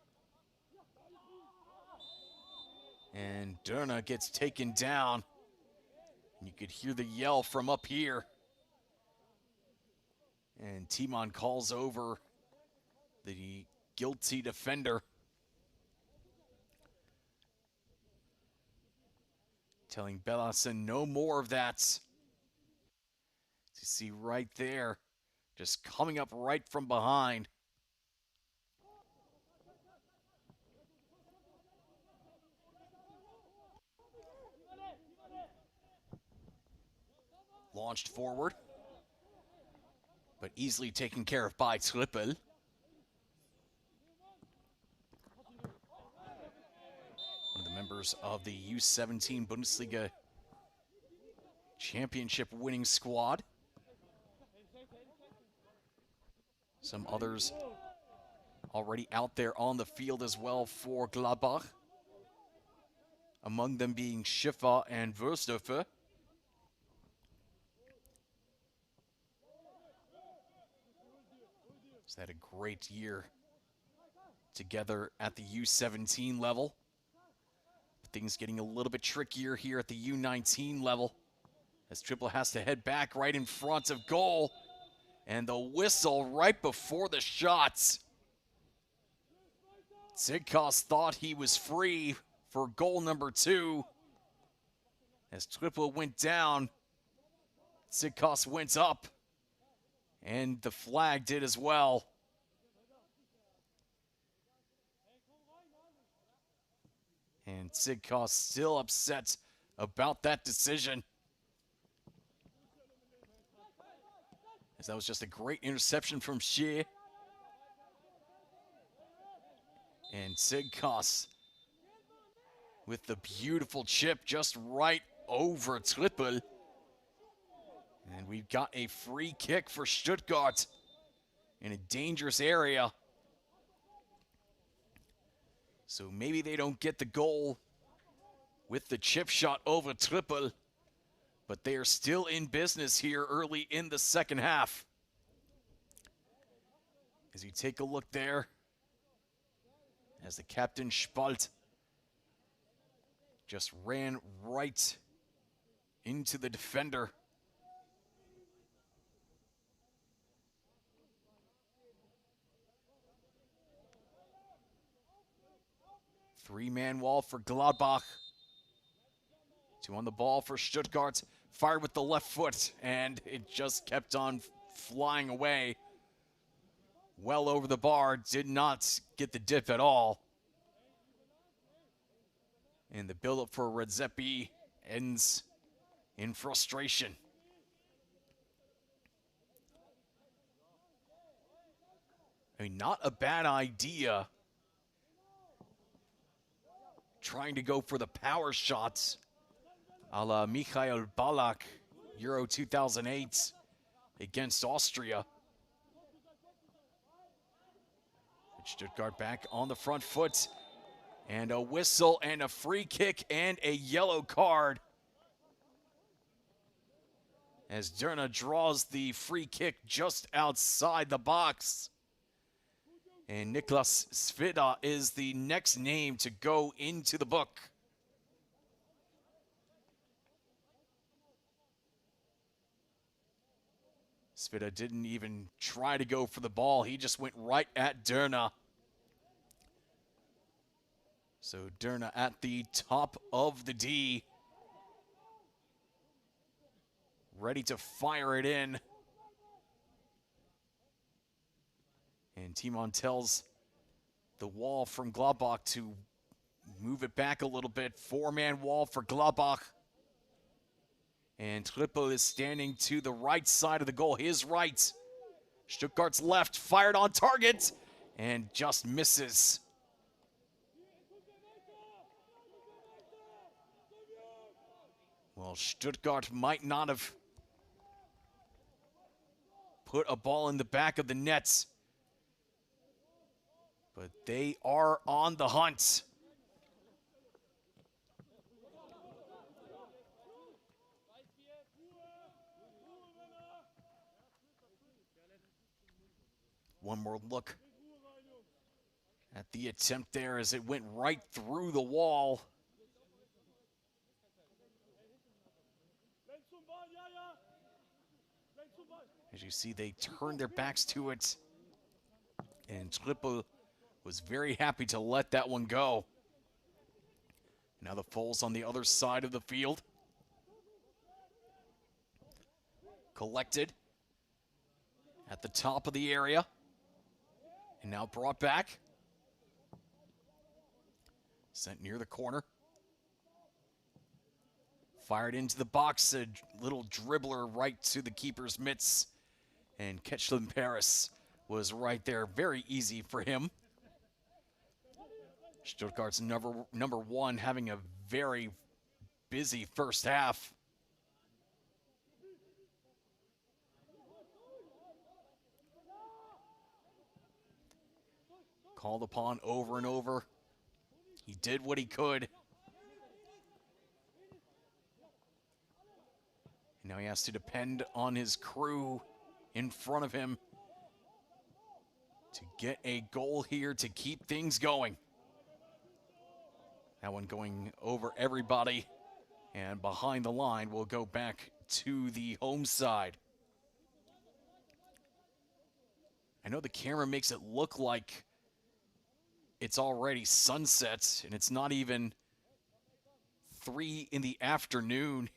And Derna gets taken down. And you could hear the yell from up here. And Timon calls over the guilty defender. Telling Bellason no more of that. You see right there, just coming up right from behind. Launched forward, but easily taken care of by Trippel. One of the members of the U17 Bundesliga championship winning squad. Some others already out there on the field as well for Gladbach. Among them being Schiffer and Würstöfer. So they had a great year together at the U17 level. But things getting a little bit trickier here at the U19 level, as Triple has to head back right in front of goal. And the whistle right before the shots. Zigkos thought he was free for goal number 2. As Triple went down, Zigkos went up. And the flag did as well. And Zigkos still upset about that decision. As that was just a great interception from Xie. And Zigkos with the beautiful chip just right over Trippel. And we've got a free kick for Stuttgart in a dangerous area. So maybe they don't get the goal with the chip shot over Trippel, but they are still in business here early in the second half. As you take a look there, as the captain Spalt just ran right into the defender. Three-man wall for Gladbach. 2 on the ball for Stuttgart. Fired with the left foot, and it just kept on flying away. Well over the bar, did not get the dip at all. And the build-up for Redzepi ends in frustration. I mean, not a bad idea. Trying to go for the power shots a la Michael Ballack, Euro 2008 against Austria. Stuttgart back on the front foot, and a whistle and a free kick and a yellow card as Derna draws the free kick just outside the box. And Niklas Svida is the next name to go into the book. Svida didn't even try to go for the ball. He just went right at Derna. So Derna at the top of the D. Ready to fire it in. And Timon tells the wall from Gladbach to move it back a little bit. 4-man wall for Gladbach. And Trippel is standing to the right side of the goal, his right. Stuttgart's left, fired on target, and just misses. Well, Stuttgart might not have put a ball in the back of the nets, but they are on the hunt. One more look at the attempt there as it went right through the wall. As you see, they turned their backs to it, and Triple was very happy to let that one go. Now the Foles on the other side of the field. Collected at the top of the area, and now brought back. Sent near the corner. Fired into the box, a little dribbler right to the keeper's mitts. And Ketchland Paris was right there. Very easy for him. Stuttgart's number one having a very busy first half. Called upon over and over. He did what he could. And now he has to depend on his crew in front of him to get a goal here to keep things going. That one going over everybody, and behind the line will go back to the home side. I know the camera makes it look like it's already sunset, and it's not even 3 in the afternoon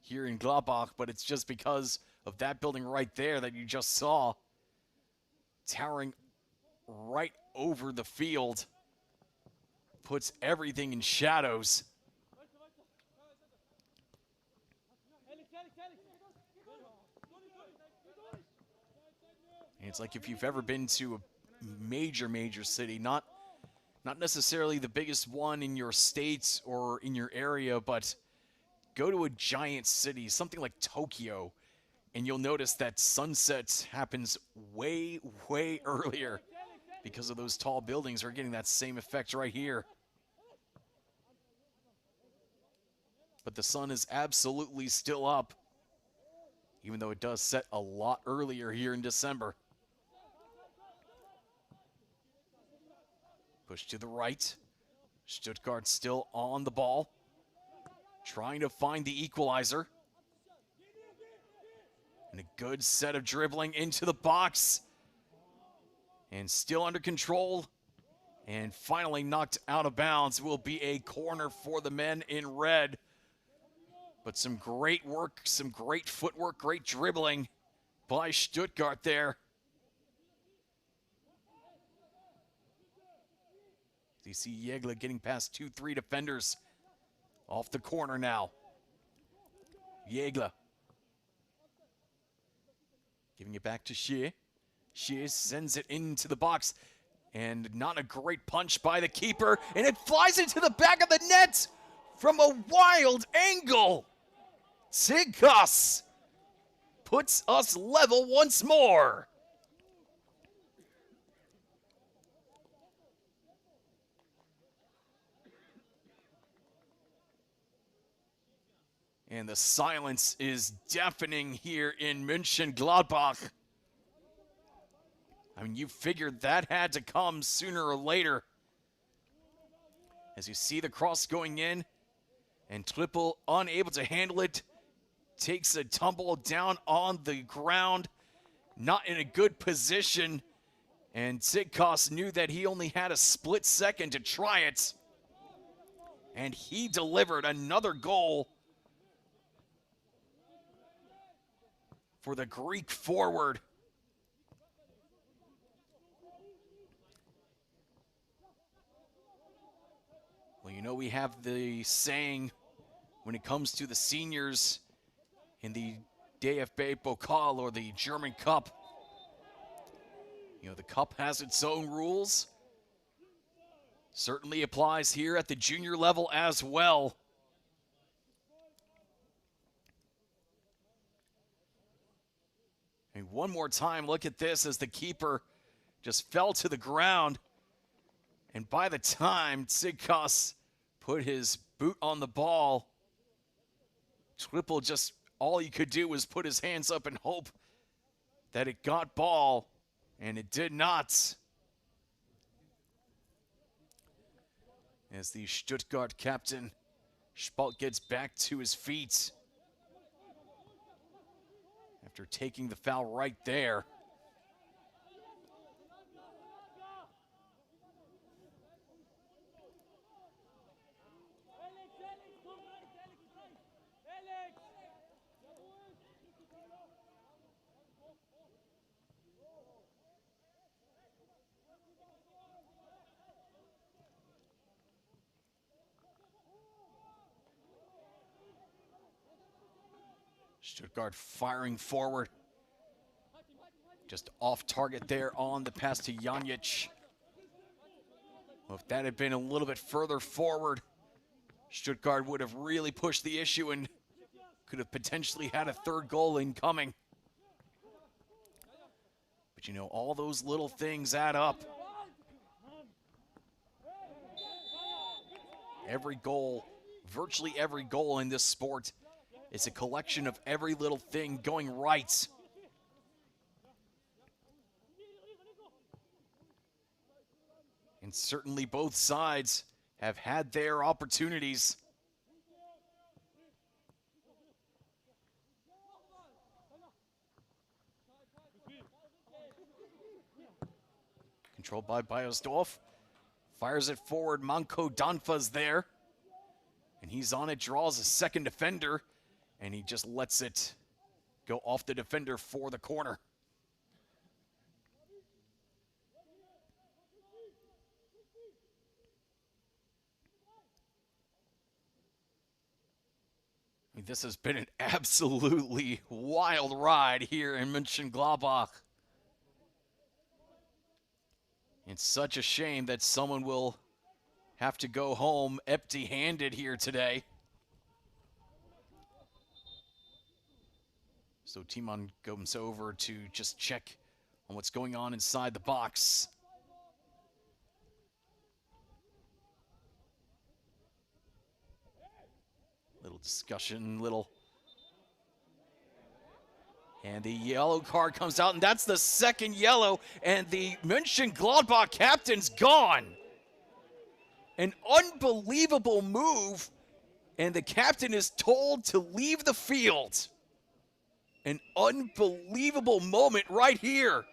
here in Gladbach, but it's just because of that building right there that you just saw, towering right over the field, puts everything in shadows. And it's like if you've ever been to a major city, not necessarily the biggest one in your state or in your area, but go to a giant city, something like Tokyo, and you'll notice that sunset happens way earlier because of those tall buildings. We're getting that same effect right here. But the sun is absolutely still up, even though it does set a lot earlier here in December. Push to the right. Stuttgart still on the ball, trying to find the equalizer. And a good set of dribbling into the box. And still under control. And finally knocked out of bounds. Will be a corner for the men in red. But some great work, some great footwork, great dribbling by Stuttgart there. You see Jägle getting past 2-3 defenders. Off the corner now. Jägle. Giving it back to Xie. Xie sends it into the box. And not a great punch by the keeper. And it flies into the back of the net from a wild angle. Tsikas puts us level once more. And the silence is deafening here in Mönchengladbach. I mean, you figured that had to come sooner or later. As you see the cross going in, and Triple unable to handle it, takes a tumble down on the ground, not in a good position. And Tsikas knew that he only had a split second to try it. And he delivered another goal for the Greek forward. Well, you know, we have the saying when it comes to the seniors in the DFB Pokal, or the German Cup. You know, the cup has its own rules. Certainly applies here at the junior level as well. one more time, look at this as the keeper just fell to the ground. And by the time Tsikos put his boot on the ball, Triple just, all he could do was put his hands up and hope that it got ball, and it did not. As the Stuttgart captain, Spalt, gets back to his feet after taking the foul right there. Stuttgart firing forward. Just off target there on the pass to Janjic. Well, if that had been a little bit further forward, Stuttgart would have really pushed the issue and could have potentially had a third goal incoming. But you know, all those little things add up. Every goal, virtually every goal in this sport, it's a collection of every little thing going right. And certainly both sides have had their opportunities. Controlled by Biosdorf. Fires it forward. Manko Danfa's there. And he's on it, draws a second defender. And he just lets it go off the defender for the corner. I mean, this has been an absolutely wild ride here in Mönchengladbach. It's such a shame that someone will have to go home empty-handed here today. So Timon goes over to just check on what's going on inside the box. Little discussion, and the yellow card comes out, and that's the second yellow, and the Mönchengladbach captain's gone. An unbelievable move, and the captain is told to leave the field. An unbelievable moment right here.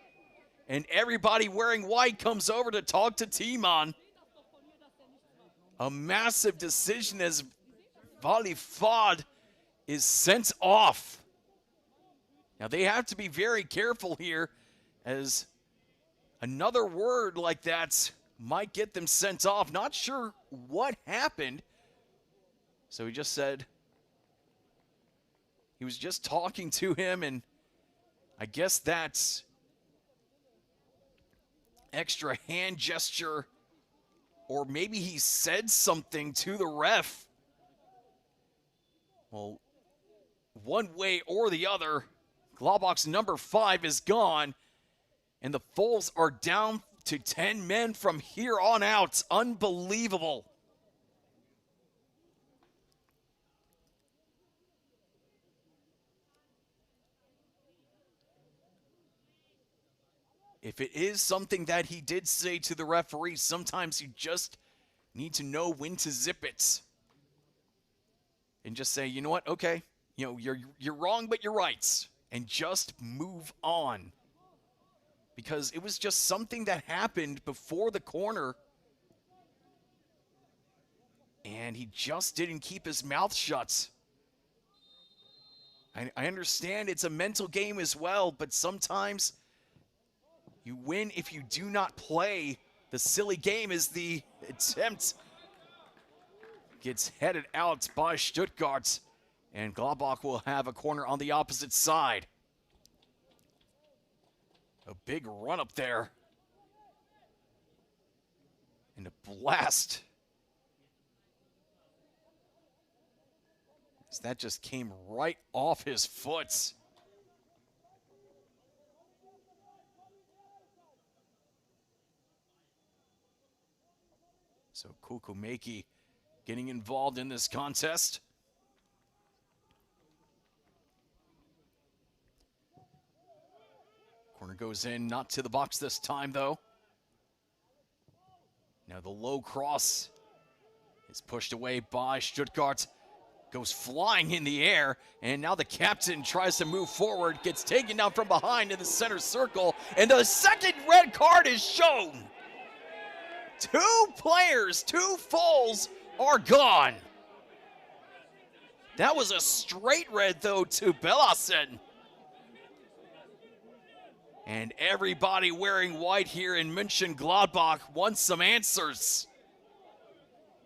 And everybody wearing white comes over to talk to Timon. A massive decision as Valifad is sent off. Now they have to be very careful here, as another word like that might get them sent off. Not sure what happened. So he just said, he was just talking to him, and I guess that's extra hand gesture, or maybe he said something to the ref. Well, one way or the other, Gladbach's number 5 is gone, and the Foles are down to 10 men from here on out. Unbelievable. If it is something that he did say to the referee, sometimes you just need to know when to zip it. And just say, you know what, okay, you know, you're wrong, but you're right. And just move on. Because it was just something that happened before the corner. And he just didn't keep his mouth shut. I understand it's a mental game as well, but sometimes you win if you do not play. The silly game is the attempt. Gets headed out by Stuttgart, and Gladbach will have a corner on the opposite side. A big run up there. And a blast. As that just came right off his foot. So Kukumeki getting involved in this contest. Corner goes in, not to the box this time though. Now the low cross is pushed away by Stuttgart. Goes flying in the air, and now the captain tries to move forward, gets taken down from behind in the center circle, and the second red card is shown. 2 players, 2 fouls are gone. That was a straight red, though, to Bellassen. And everybody wearing white here in Mönchengladbach wants some answers.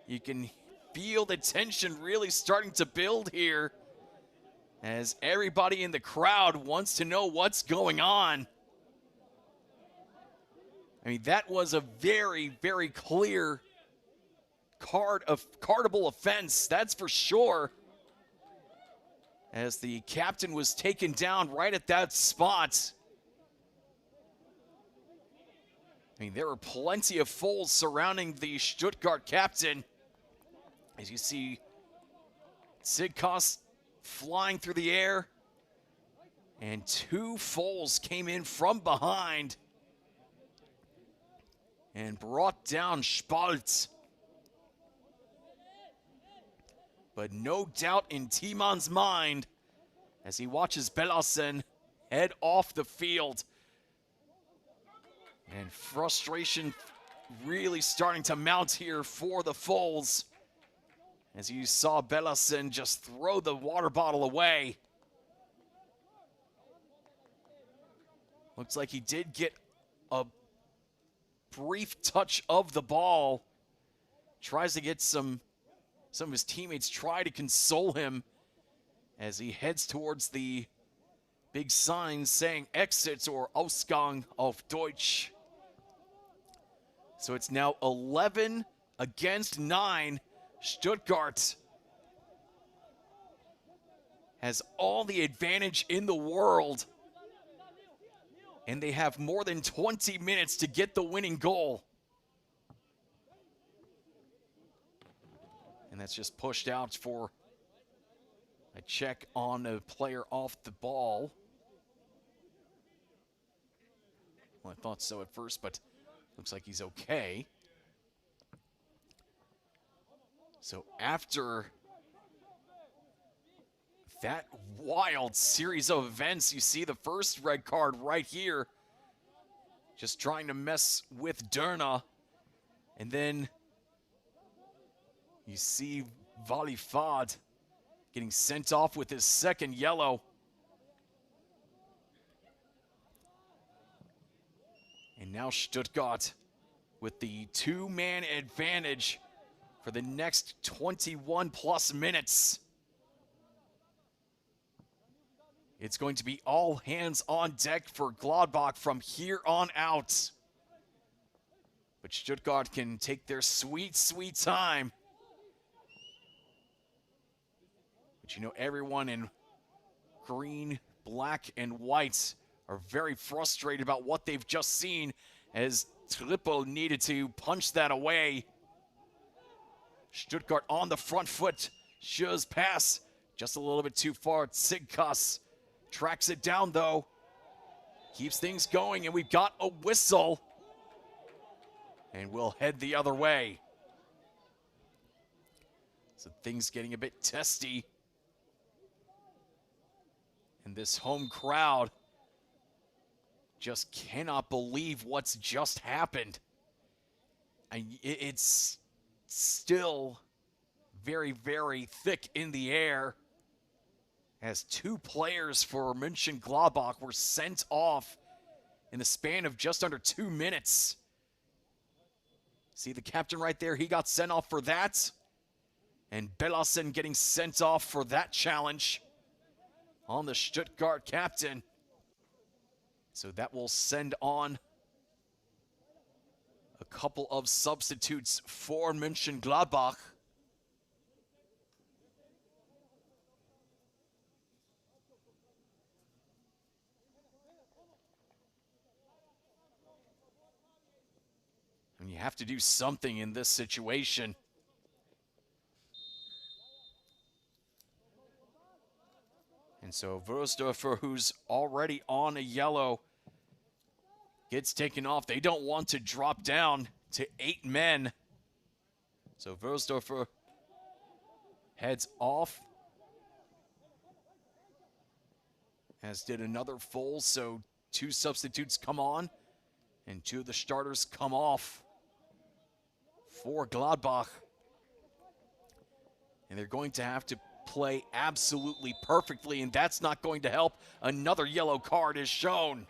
You can feel the tension really starting to build here as everybody in the crowd wants to know what's going on. I mean, that was a very, very clear cardable offense, that's for sure. As the captain was taken down right at that spot. I mean, there were plenty of fouls surrounding the Stuttgart captain. As you see, Sidkos flying through the air. And 2 fouls came in from behind and brought down Spalt. But no doubt in Timan's mind as he watches Bellassen head off the field. And frustration really starting to mount here for the Foles. As you saw Bellassen just throw the water bottle away. Looks like he did get a brief touch of the ball. Tries to get some of his teammates try to console him as he heads towards the big sign saying exit or Ausgang auf Deutsch. So it's now 11 against 9. Stuttgart has all the advantage in the world, and they have more than 20 minutes to get the winning goal. And that's just pushed out for a check on a player off the ball. Well, I thought so at first, but looks like he's okay. So after that wild series of events, you see the first red card right here. Just trying to mess with Derna. And then you see Valifad getting sent off with his second yellow. And now Stuttgart with the 2-man advantage for the next 21 plus minutes. It's going to be all hands on deck for Gladbach from here on out. But Stuttgart can take their sweet, sweet time. But you know, everyone in green, black, and white are very frustrated about what they've just seen as Trippel needed to punch that away. Stuttgart on the front foot. Schür's pass just a little bit too far. Sidkas tracks it down though. Keeps things going, and we've got a whistle. And we'll head the other way. So things getting a bit testy. And this home crowd just cannot believe what's just happened. And it's still very, very thick in the air as 2 players for Mönchengladbach were sent off in the span of just under 2 minutes. See the captain right there? He got sent off for that. And Bellassen getting sent off for that challenge on the Stuttgart captain. So that will send on a couple of substitutes for Mönchengladbach. And you have to do something in this situation. And so Wursdorfer, who's already on a yellow, gets taken off. They don't want to drop down to 8 men. So Wursdorfer heads off. As did another full, so 2 substitutes come on and 2 of the starters come off for Gladbach. And they're going to have to play absolutely perfectly, and that's not going to help. Another yellow card is shown.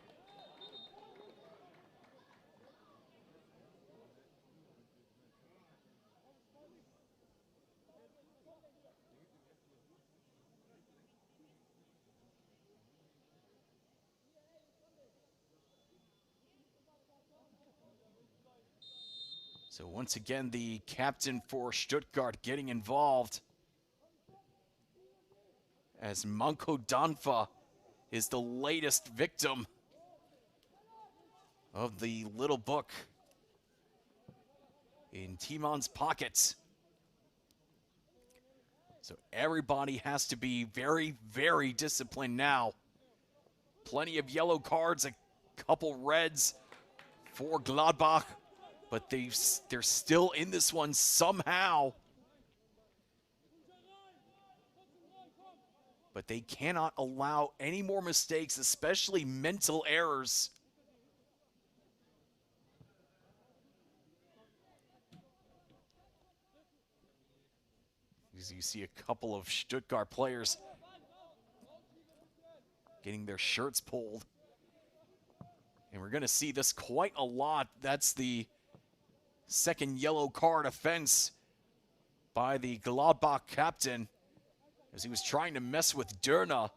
So once again, the captain for Stuttgart getting involved, as Manko Danfa is the latest victim of the little book in Timon's pockets. So everybody has to be very, very disciplined now. Plenty of yellow cards, a couple reds for Gladbach, but they're still in this one somehow. But they cannot allow any more mistakes, especially mental errors. As you see a couple of Stuttgart players getting their shirts pulled. And we're going to see this quite a lot. That's the second yellow card offense by the Gladbach captain, as he was trying to mess with Derna.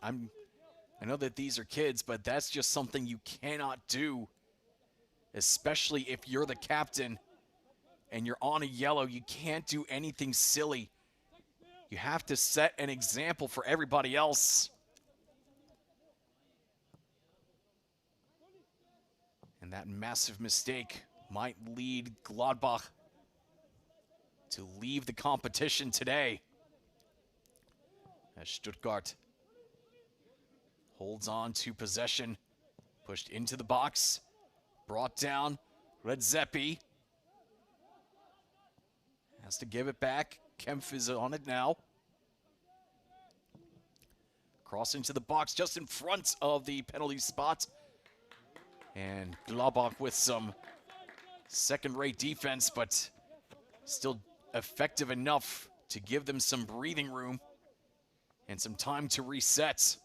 I know that these are kids, but that's just something you cannot do, especially if you're the captain and you're on a yellow. You can't do anything silly. You have to set an example for everybody else. And that massive mistake might lead Gladbach to leave the competition today, as Stuttgart holds on to possession, pushed into the box, brought down. Redzepi has to give it back. Kempf is on it now. Cross into the box just in front of the penalty spot. And Gladbach with some second-rate defense, but still effective enough to give them some breathing room and some time to reset.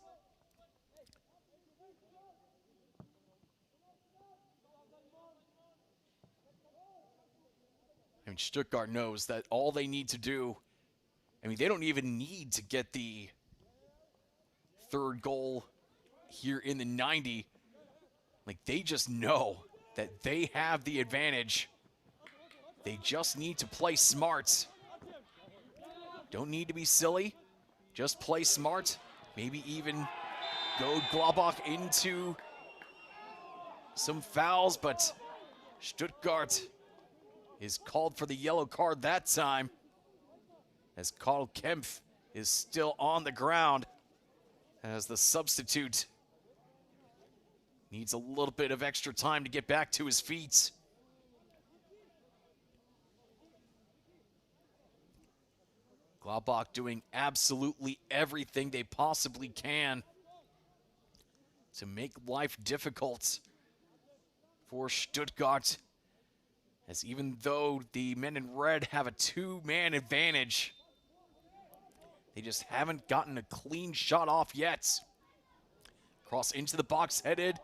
I mean, Stuttgart knows that all they need to do, I mean, they don't even need to get the third goal here in the 90. Like, they just know that they have the advantage. They just need to play smart. Don't need to be silly. Just play smart. Maybe even go Gladbach into some fouls, but Stuttgart is called for the yellow card that time, as Karl Kempf is still on the ground as the substitute needs a little bit of extra time to get back to his feet. Gladbach doing absolutely everything they possibly can to make life difficult for Stuttgart, as even though the men in red have a 2-man advantage, they just haven't gotten a clean shot off yet. Cross into the box, headed,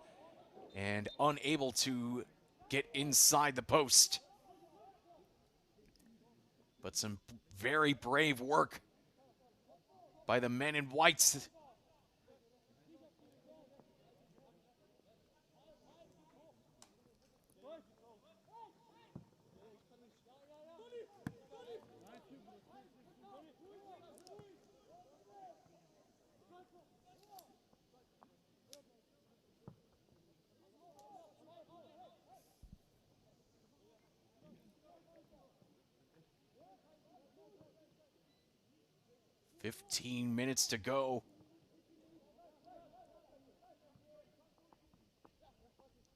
and unable to get inside the post. But some very brave work by the men in whites. 15 minutes to go.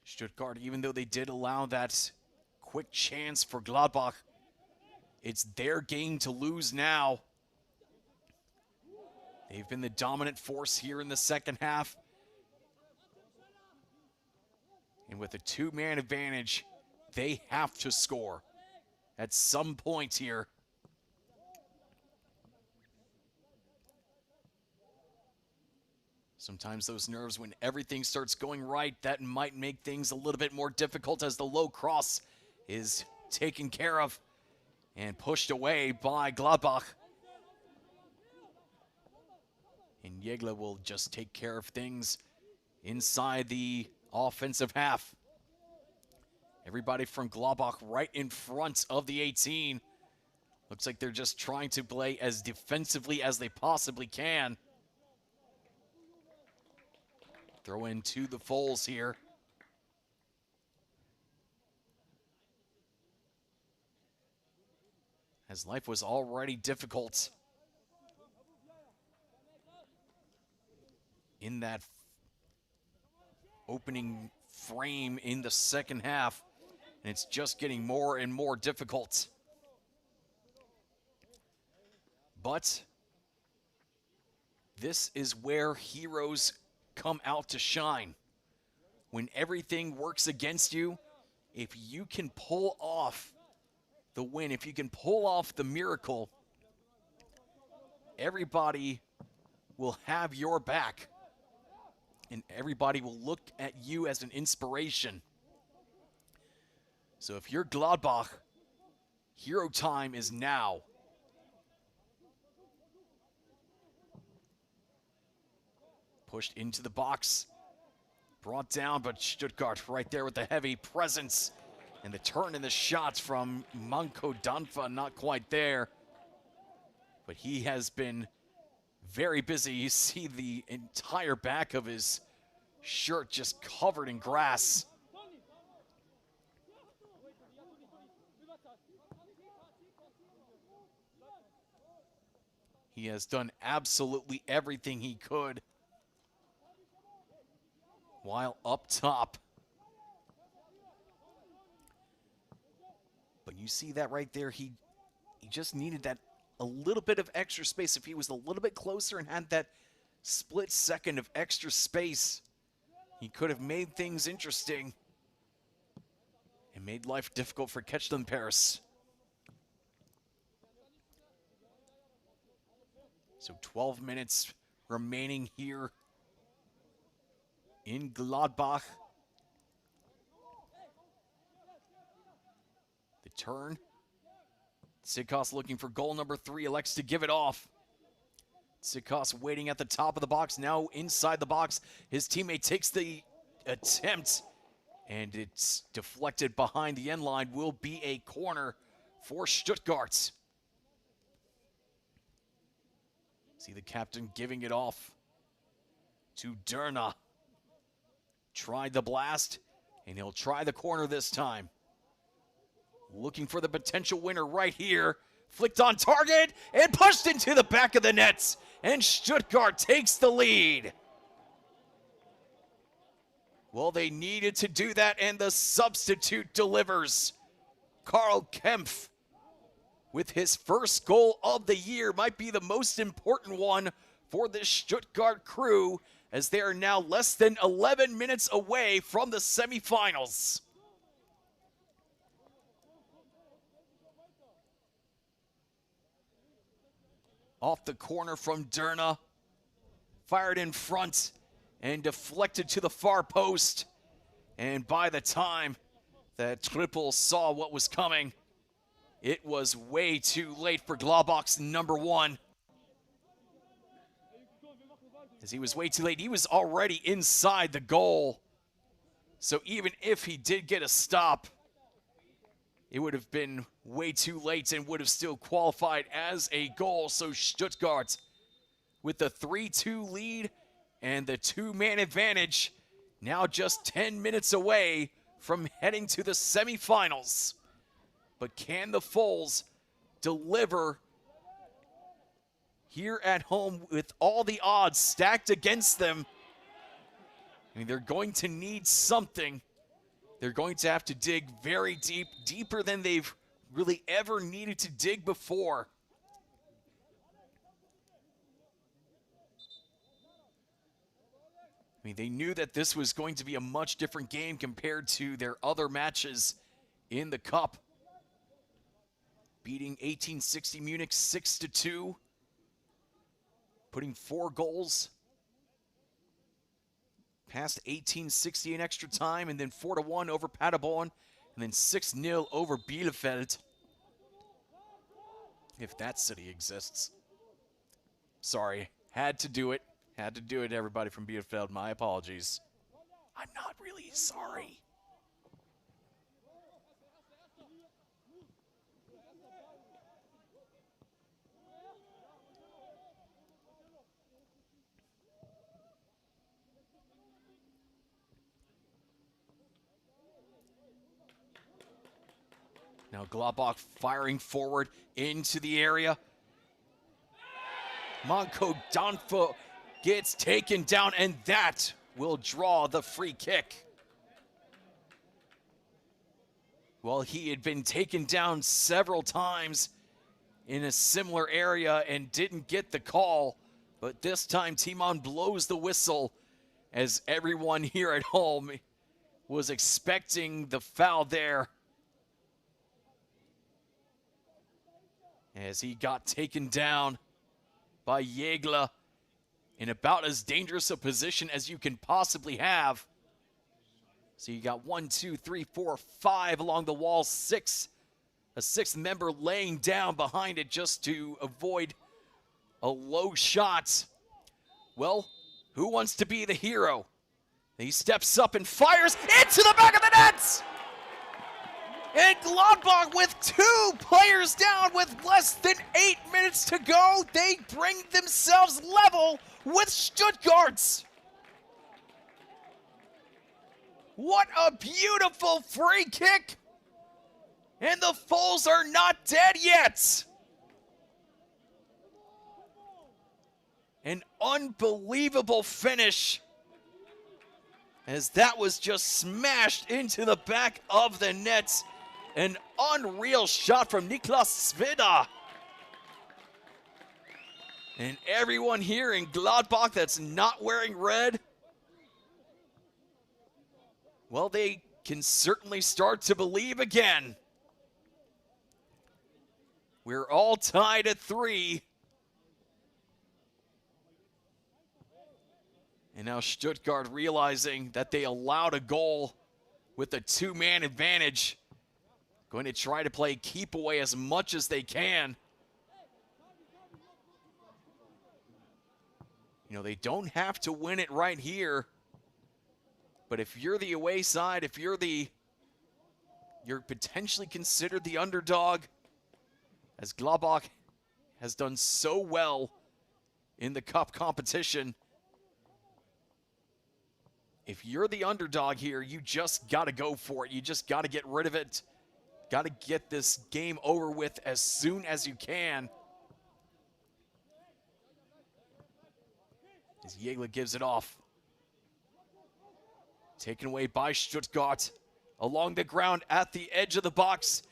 Stuttgart, even though they did allow that quick chance for Gladbach, it's their game to lose now. They've been the dominant force here in the second half. And with a two-man advantage, they have to score at some point here. Sometimes those nerves, when everything starts going right, that might make things a little bit more difficult as the low cross is taken care of and pushed away by Gladbach. And Jägle will just take care of things inside the offensive half. Everybody from Gladbach right in front of the 18. Looks like they're just trying to play as defensively as they possibly can. Throw into the Foles here. As life was already difficult in that opening frame in the second half, and it's just getting more and more difficult. But this is where heroes come out to shine. When everything works against you, if you can pull off the win, if you can pull off the miracle, everybody will have your back. And everybody will look at you as an inspiration. So if you're Gladbach, hero time is now. Pushed into the box. Brought down, but Stuttgart right there with the heavy presence. And the turn and the shots from Manko Danfa, not quite there. But he has been very busy. You see the entire back of his shirt just covered in grass. He has done absolutely everything he could while up top. But you see that right there, he just needed that a little bit of extra space. If he was a little bit closer and had that split second of extra space, he could have made things interesting and made life difficult for Ketchland Paris. So 12 minutes remaining here in Gladbach. The turn. Sikos looking for goal number 3, elects to give it off. Sikos waiting at the top of the box, now inside the box. His teammate takes the attempt, and it's deflected behind the end line. Will be a corner for Stuttgart. See the captain giving it off to Derna. Tried the blast, and he'll try the corner this time. Looking for the potential winner right here. Flicked on target and pushed into the back of the nets. And Stuttgart takes the lead. Well, they needed to do that, and the substitute delivers. Karl Kempf, with his first goal of the year, might be the most important one for this Stuttgart crew, as they are now less than 11 minutes away from the semifinals. Off the corner from Derna, fired in front and deflected to the far post. And by the time that Triple saw what was coming, it was way too late for Gladbach's number 1. As he was way too late, he was already inside the goal. So even if he did get a stop, it would have been way too late and would have still qualified as a goal. So Stuttgart, with the 3-2 lead and the two-man advantage, now just 10 minutes away from heading to the semifinals. But can the Foles deliver here at home with all the odds stacked against them. I mean, they're going to need something. They're going to have to dig very deep, deeper than they've really ever needed to dig before. I mean, they knew that this was going to be a much different game compared to their other matches in the Cup. Beating 1860 Munich 6-2. Putting 4 goals past 1860 in extra time, and then 4-1 over Paderborn, and then 6-0 over Bielefeld. If that city exists. Sorry, had to do it. Had to do it, everybody from Bielefeld. My apologies. I'm not really sorry. Now Gladbach firing forward into the area. Monko Danfo gets taken down, and that will draw the free kick. Well, he had been taken down several times in a similar area and didn't get the call, but this time Timon blows the whistle as everyone here at home was expecting the foul there. As he got taken down by Jägler in about as dangerous a position as you can possibly have. So you got 1, 2, 3, 4, 5 along the wall, 6. A 6th member laying down behind it just to avoid a low shot. Well, who wants to be the hero? He steps up and fires into the back of the net! And Gladbach, with 2 players down with less than 8 minutes to go, they bring themselves level with Stuttgart. What a beautiful free kick. And the Foles are not dead yet. An unbelievable finish, as that was just smashed into the back of the net. An unreal shot from Niklas Sveda. And everyone here in Gladbach that's not wearing red, well, they can certainly start to believe again. We're all tied at 3. And now Stuttgart realizing that they allowed a goal with a 2-man advantage. Going to try to play keep away as much as they can. You know, they don't have to win it right here. But if you're the away side, if you're potentially considered the underdog, as Gladbach has done so well in the Cup competition, if you're the underdog here, you just got to go for it. You just got to get rid of it. Got to get this game over with as soon as you can. As Jägler gives it off. Taken away by Stuttgart. Along the ground at the edge of the box.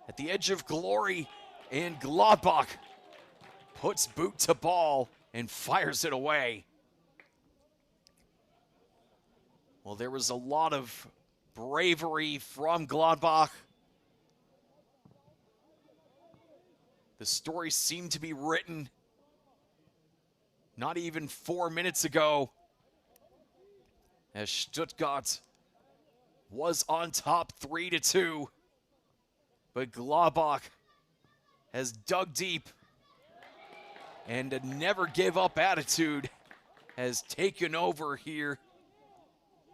At the edge of glory. And Gladbach puts boot to ball and fires it away. Well, there was a lot of bravery from Gladbach. The story seemed to be written not even 4 minutes ago, as Stuttgart was on top 3-2. But Gladbach has dug deep, and a never give up attitude has taken over here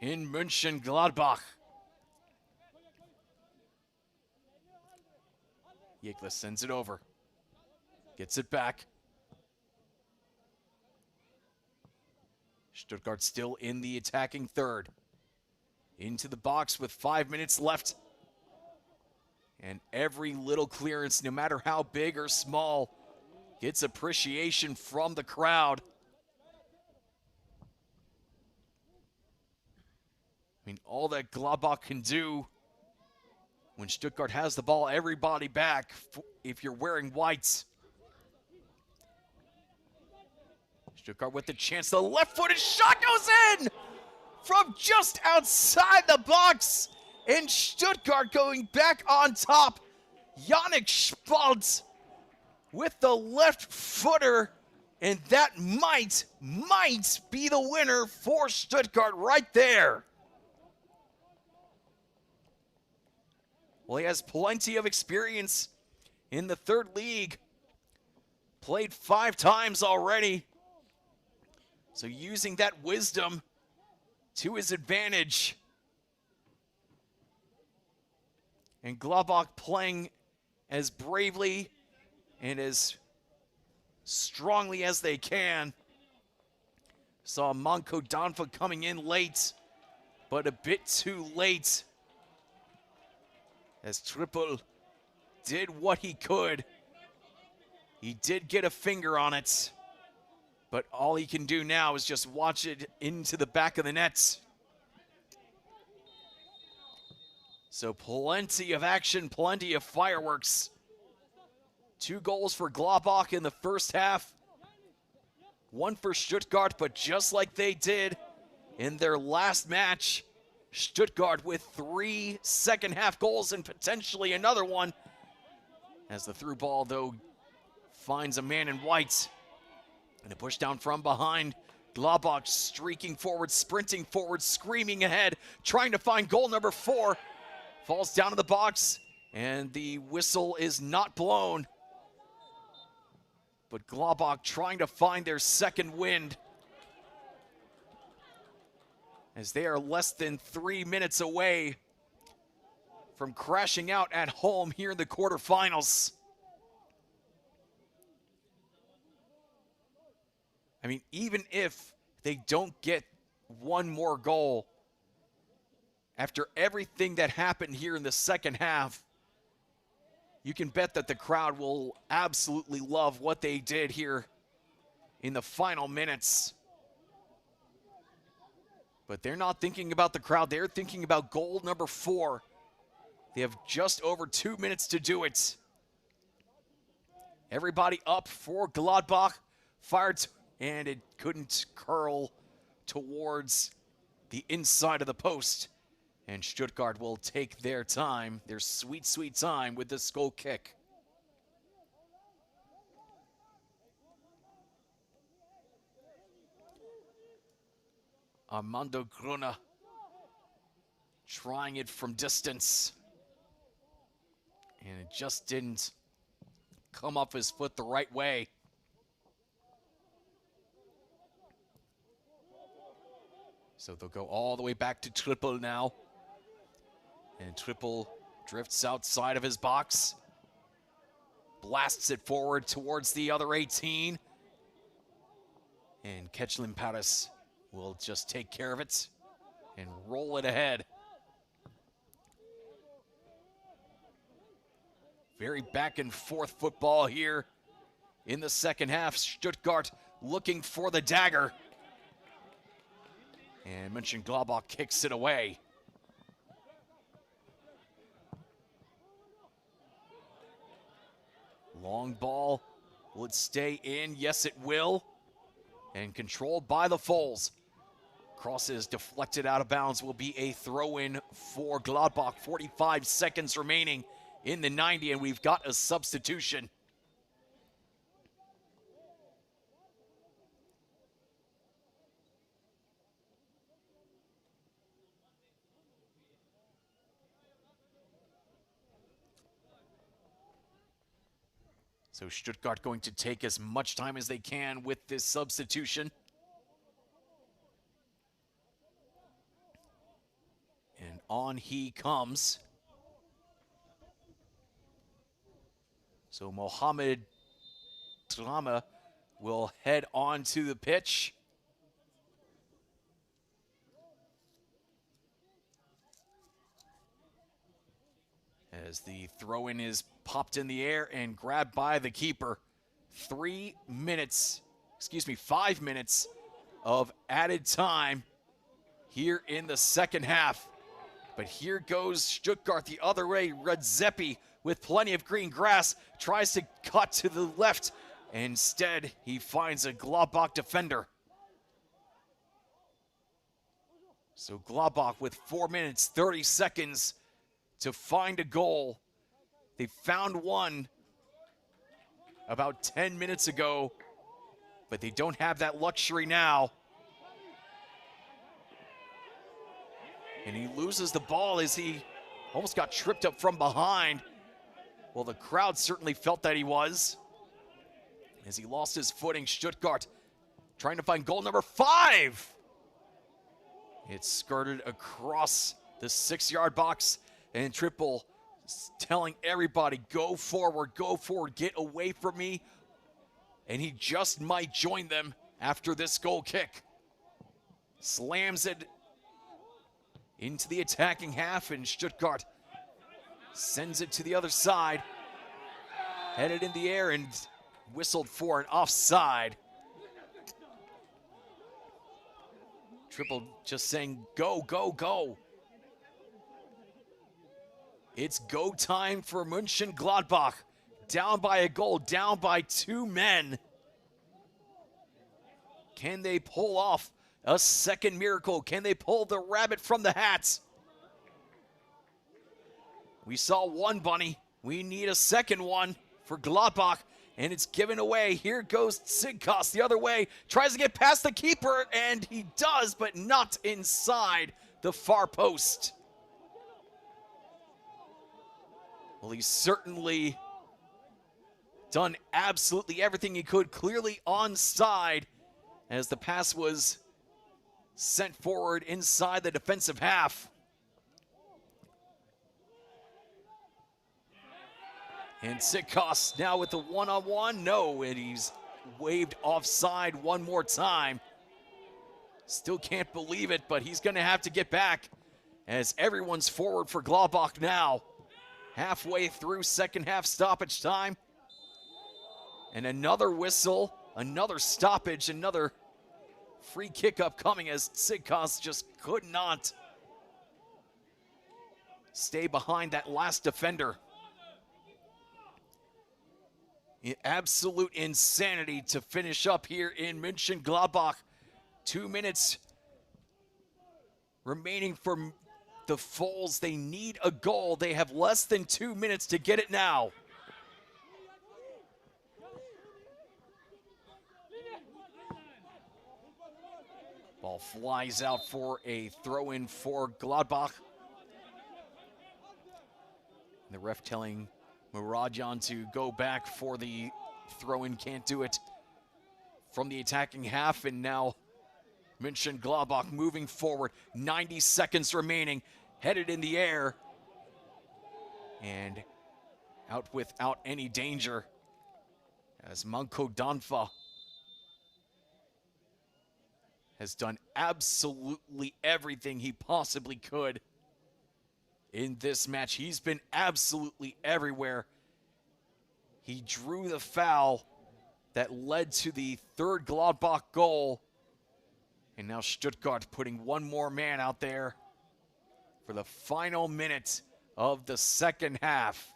in Mönchengladbach. Jägler sends it over. Gets it back. Stuttgart still in the attacking third. Into the box with 5 minutes left. And every little clearance, no matter how big or small, gets appreciation from the crowd. I mean, all that Gladbach can do when Stuttgart has the ball, everybody back if you're wearing whites. Stuttgart with the chance, the left-footed shot goes in from just outside the box, and Stuttgart going back on top. Yannick Spalt with the left footer, and that might be the winner for Stuttgart right there. Well, he has plenty of experience in the third league. Played 5 times already. So using that wisdom to his advantage. And Gladbach playing as bravely and as strongly as they can. Saw Manko Danfa coming in late, but a bit too late. As Triple did what he could. He did get a finger on it, but all he can do now is just watch it into the back of the net. So plenty of action, plenty of fireworks. 2 goals for Gladbach in the first half. 1 for Stuttgart, but just like they did in their last match, Stuttgart with 3 second-half goals and potentially another one. As the through ball, though, finds a man in white. And a push down from behind. Gladbach streaking forward, sprinting forward, screaming ahead, trying to find goal number 4. Falls down to the box, and the whistle is not blown. But Gladbach trying to find their second wind, as they are less than 3 minutes away from crashing out at home here in the quarterfinals. I mean, even if they don't get one more goal, after everything that happened here in the second half, you can bet that the crowd will absolutely love what they did here in the final minutes. But they're not thinking about the crowd. They're thinking about goal number 4. They have just over 2 minutes to do it. Everybody up for Gladbach. Fired, and it couldn't curl towards the inside of the post. And Stuttgart will take their time, their sweet, sweet time with this goal kick. Armando Gruna trying it from distance. And it just didn't come off his foot the right way. So they'll go all the way back to Triple now. And Triple drifts outside of his box. Blasts it forward towards the other 18. And Ketchlin Paris will just take care of it and roll it ahead. Very back and forth football here in the second half. Stuttgart looking for the dagger. And Mönchengladbach kicks it away. Long ball, will it stay in? Yes, it will. And controlled by the Foles. Cross is deflected out of bounds, will be a throw-in for Gladbach. 45 seconds remaining in the 90, and we've got a substitution. So Stuttgart going to take as much time as they can with this substitution. And on he comes. So Mohamed Drama will head on to the pitch. As the throw-in is popped in the air and grabbed by the keeper. 5 minutes of added time here in the second half. But here goes Stuttgart the other way. Redzepi with plenty of green grass tries to cut to the left. Instead, he finds a Gladbach defender. So Gladbach with 4 minutes, 30 seconds to find a goal. They found one about 10 minutes ago, but they don't have that luxury now. And he loses the ball as he almost got tripped up from behind. Well, the crowd certainly felt that he was. As he lost his footing, Stuttgart trying to find goal number 5. It's skirted across the 6-yard box, and Triple telling everybody, go forward, get away from me. And he just might join them after this goal kick. Slams it into the attacking half, and Stuttgart sends it to the other side. Headed in the air and whistled for an offside. Triple just saying, go, go, go. It's go time for Mönchengladbach. Down by a goal, down by 2 men. Can they pull off a second miracle? Can they pull the rabbit from the hat? We saw one bunny. We need a second one for Gladbach, and it's given away. Here goes Sigkos the other way. Tries to get past the keeper, and he does, but not inside the far post. Well, he's certainly done absolutely everything he could. Clearly onside as the pass was sent forward inside the defensive half. And Sigkos now with the one-on-one. No, and he's waved offside one more time. Still can't believe it, but he's going to have to get back as everyone's forward for Gladbach now. Halfway through second half stoppage time. And another whistle, another stoppage, another free kick upcoming as Sigkos just could not stay behind that last defender. Absolute insanity to finish up here in Mönchengladbach. 2 minutes remaining for the Foles. They need a goal. They have less than 2 minutes to get it now. Ball flies out for a throw-in for Gladbach. The ref telling Muradjan to go back for the throw-in, can't do it from the attacking half, and now Mönchengladbach moving forward. 90 seconds remaining, headed in the air, and out without any danger as Manko Danfa has done absolutely everything he possibly could in this match. He's been absolutely everywhere. He drew the foul that led to the third Gladbach goal. And now Stuttgart putting one more man out there for the final minute of the second half.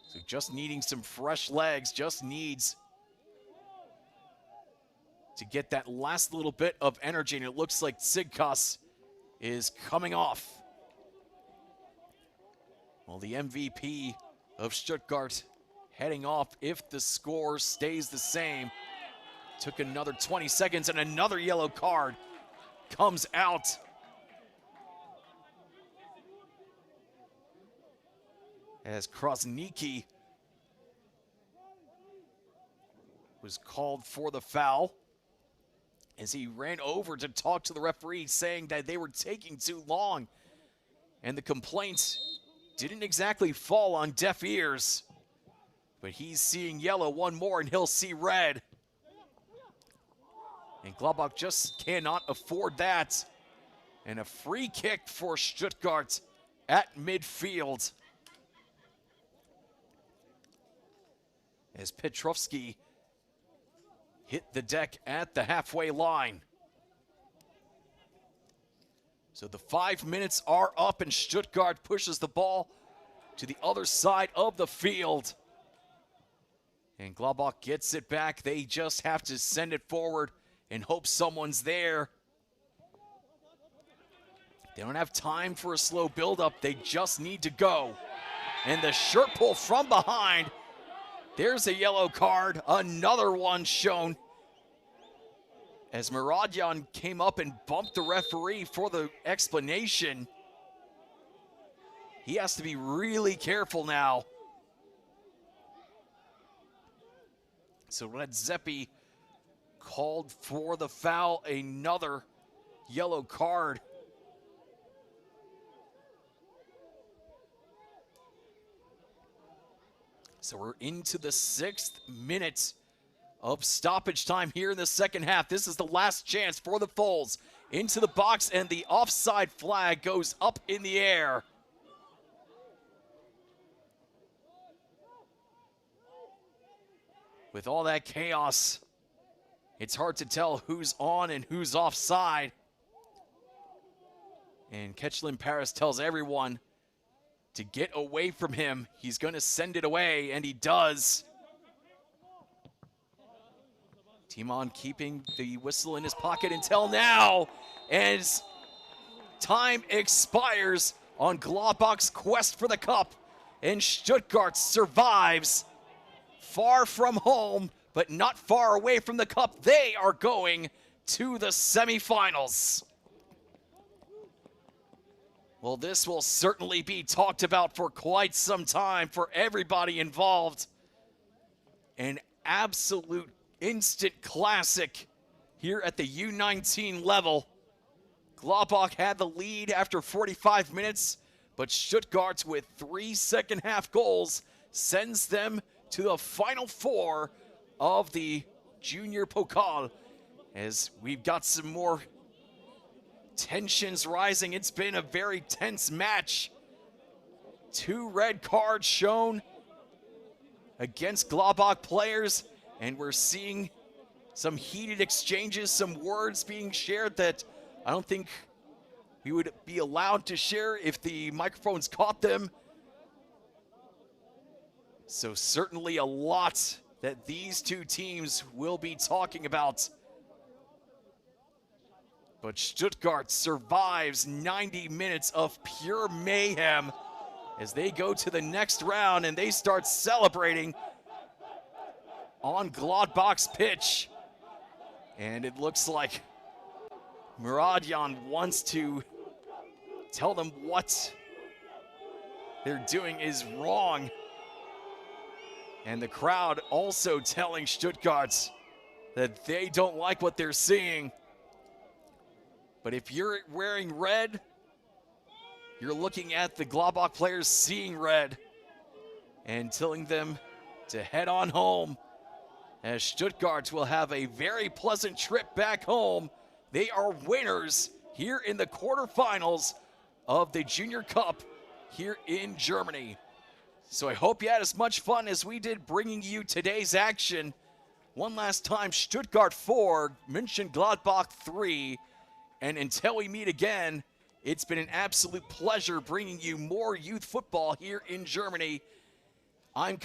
So just needing some fresh legs, just needs to get that last little bit of energy, and it looks like Sigkos is coming off. Well, the MVP of Stuttgart heading off if the score stays the same. Took another 20 seconds, and another yellow card comes out. As Krasniki was called for the foul, as he ran over to talk to the referee, saying that they were taking too long. And the complaints didn't exactly fall on deaf ears. But he's seeing yellow one more, and he'll see red. And Gladbach just cannot afford that. And a free kick for Stuttgart at midfield. as Petrovsky hit the deck at the halfway line. So the 5 minutes are up, and Stuttgart pushes the ball to the other side of the field. And Gladbach gets it back. They just have to send it forward and hope someone's there. They don't have time for a slow buildup. They just need to go. And the shirt pull from behind. There's a yellow card. Another one shown as Muradyan came up and bumped the referee for the explanation. He has to be really careful now. So Redzepi called for the foul, another yellow card. So we're into the 6th minute of stoppage time here in the second half. This is the last chance for the Foles. Into the box, and the offside flag goes up in the air. With all that chaos, it's hard to tell who's on and who's offside. And Ketchlin Paris tells everyone to get away from him. He's going to send it away, and he does. Timon keeping the whistle in his pocket until now, as time expires on Gladbach's quest for the cup, and Stuttgart survives. Far from home, but not far away from the cup. They are going to the semifinals. Well, this will certainly be talked about for quite some time for everybody involved. An absolute instant classic here at the U19 level. Gladbach had the lead after 45 minutes, but Stuttgart, with 3 second-half goals, sends them to the Final Four of the Junior Pokal. As we've got some more tensions rising, it's been a very tense match. 2 red cards shown against Gladbach players, and we're seeing some heated exchanges, some words being shared that I don't think we would be allowed to share if the microphones caught them. So certainly a lot that these two teams will be talking about. But Stuttgart survives 90 minutes of pure mayhem as they go to the next round, and they start celebrating on Gladbach's pitch. And it looks like Muradyan wants to tell them what they're doing is wrong. And the crowd also telling Stuttgart that they don't like what they're seeing. But if you're wearing red, you're looking at the Gladbach players seeing red and telling them to head on home, as Stuttgart will have a very pleasant trip back home. They are winners here in the quarterfinals of the Junior Cup here in Germany. So I hope you had as much fun as we did bringing you today's action. One last time, Stuttgart 4, Mönchengladbach 3. And until we meet again, it's been an absolute pleasure bringing you more youth football here in Germany. I'm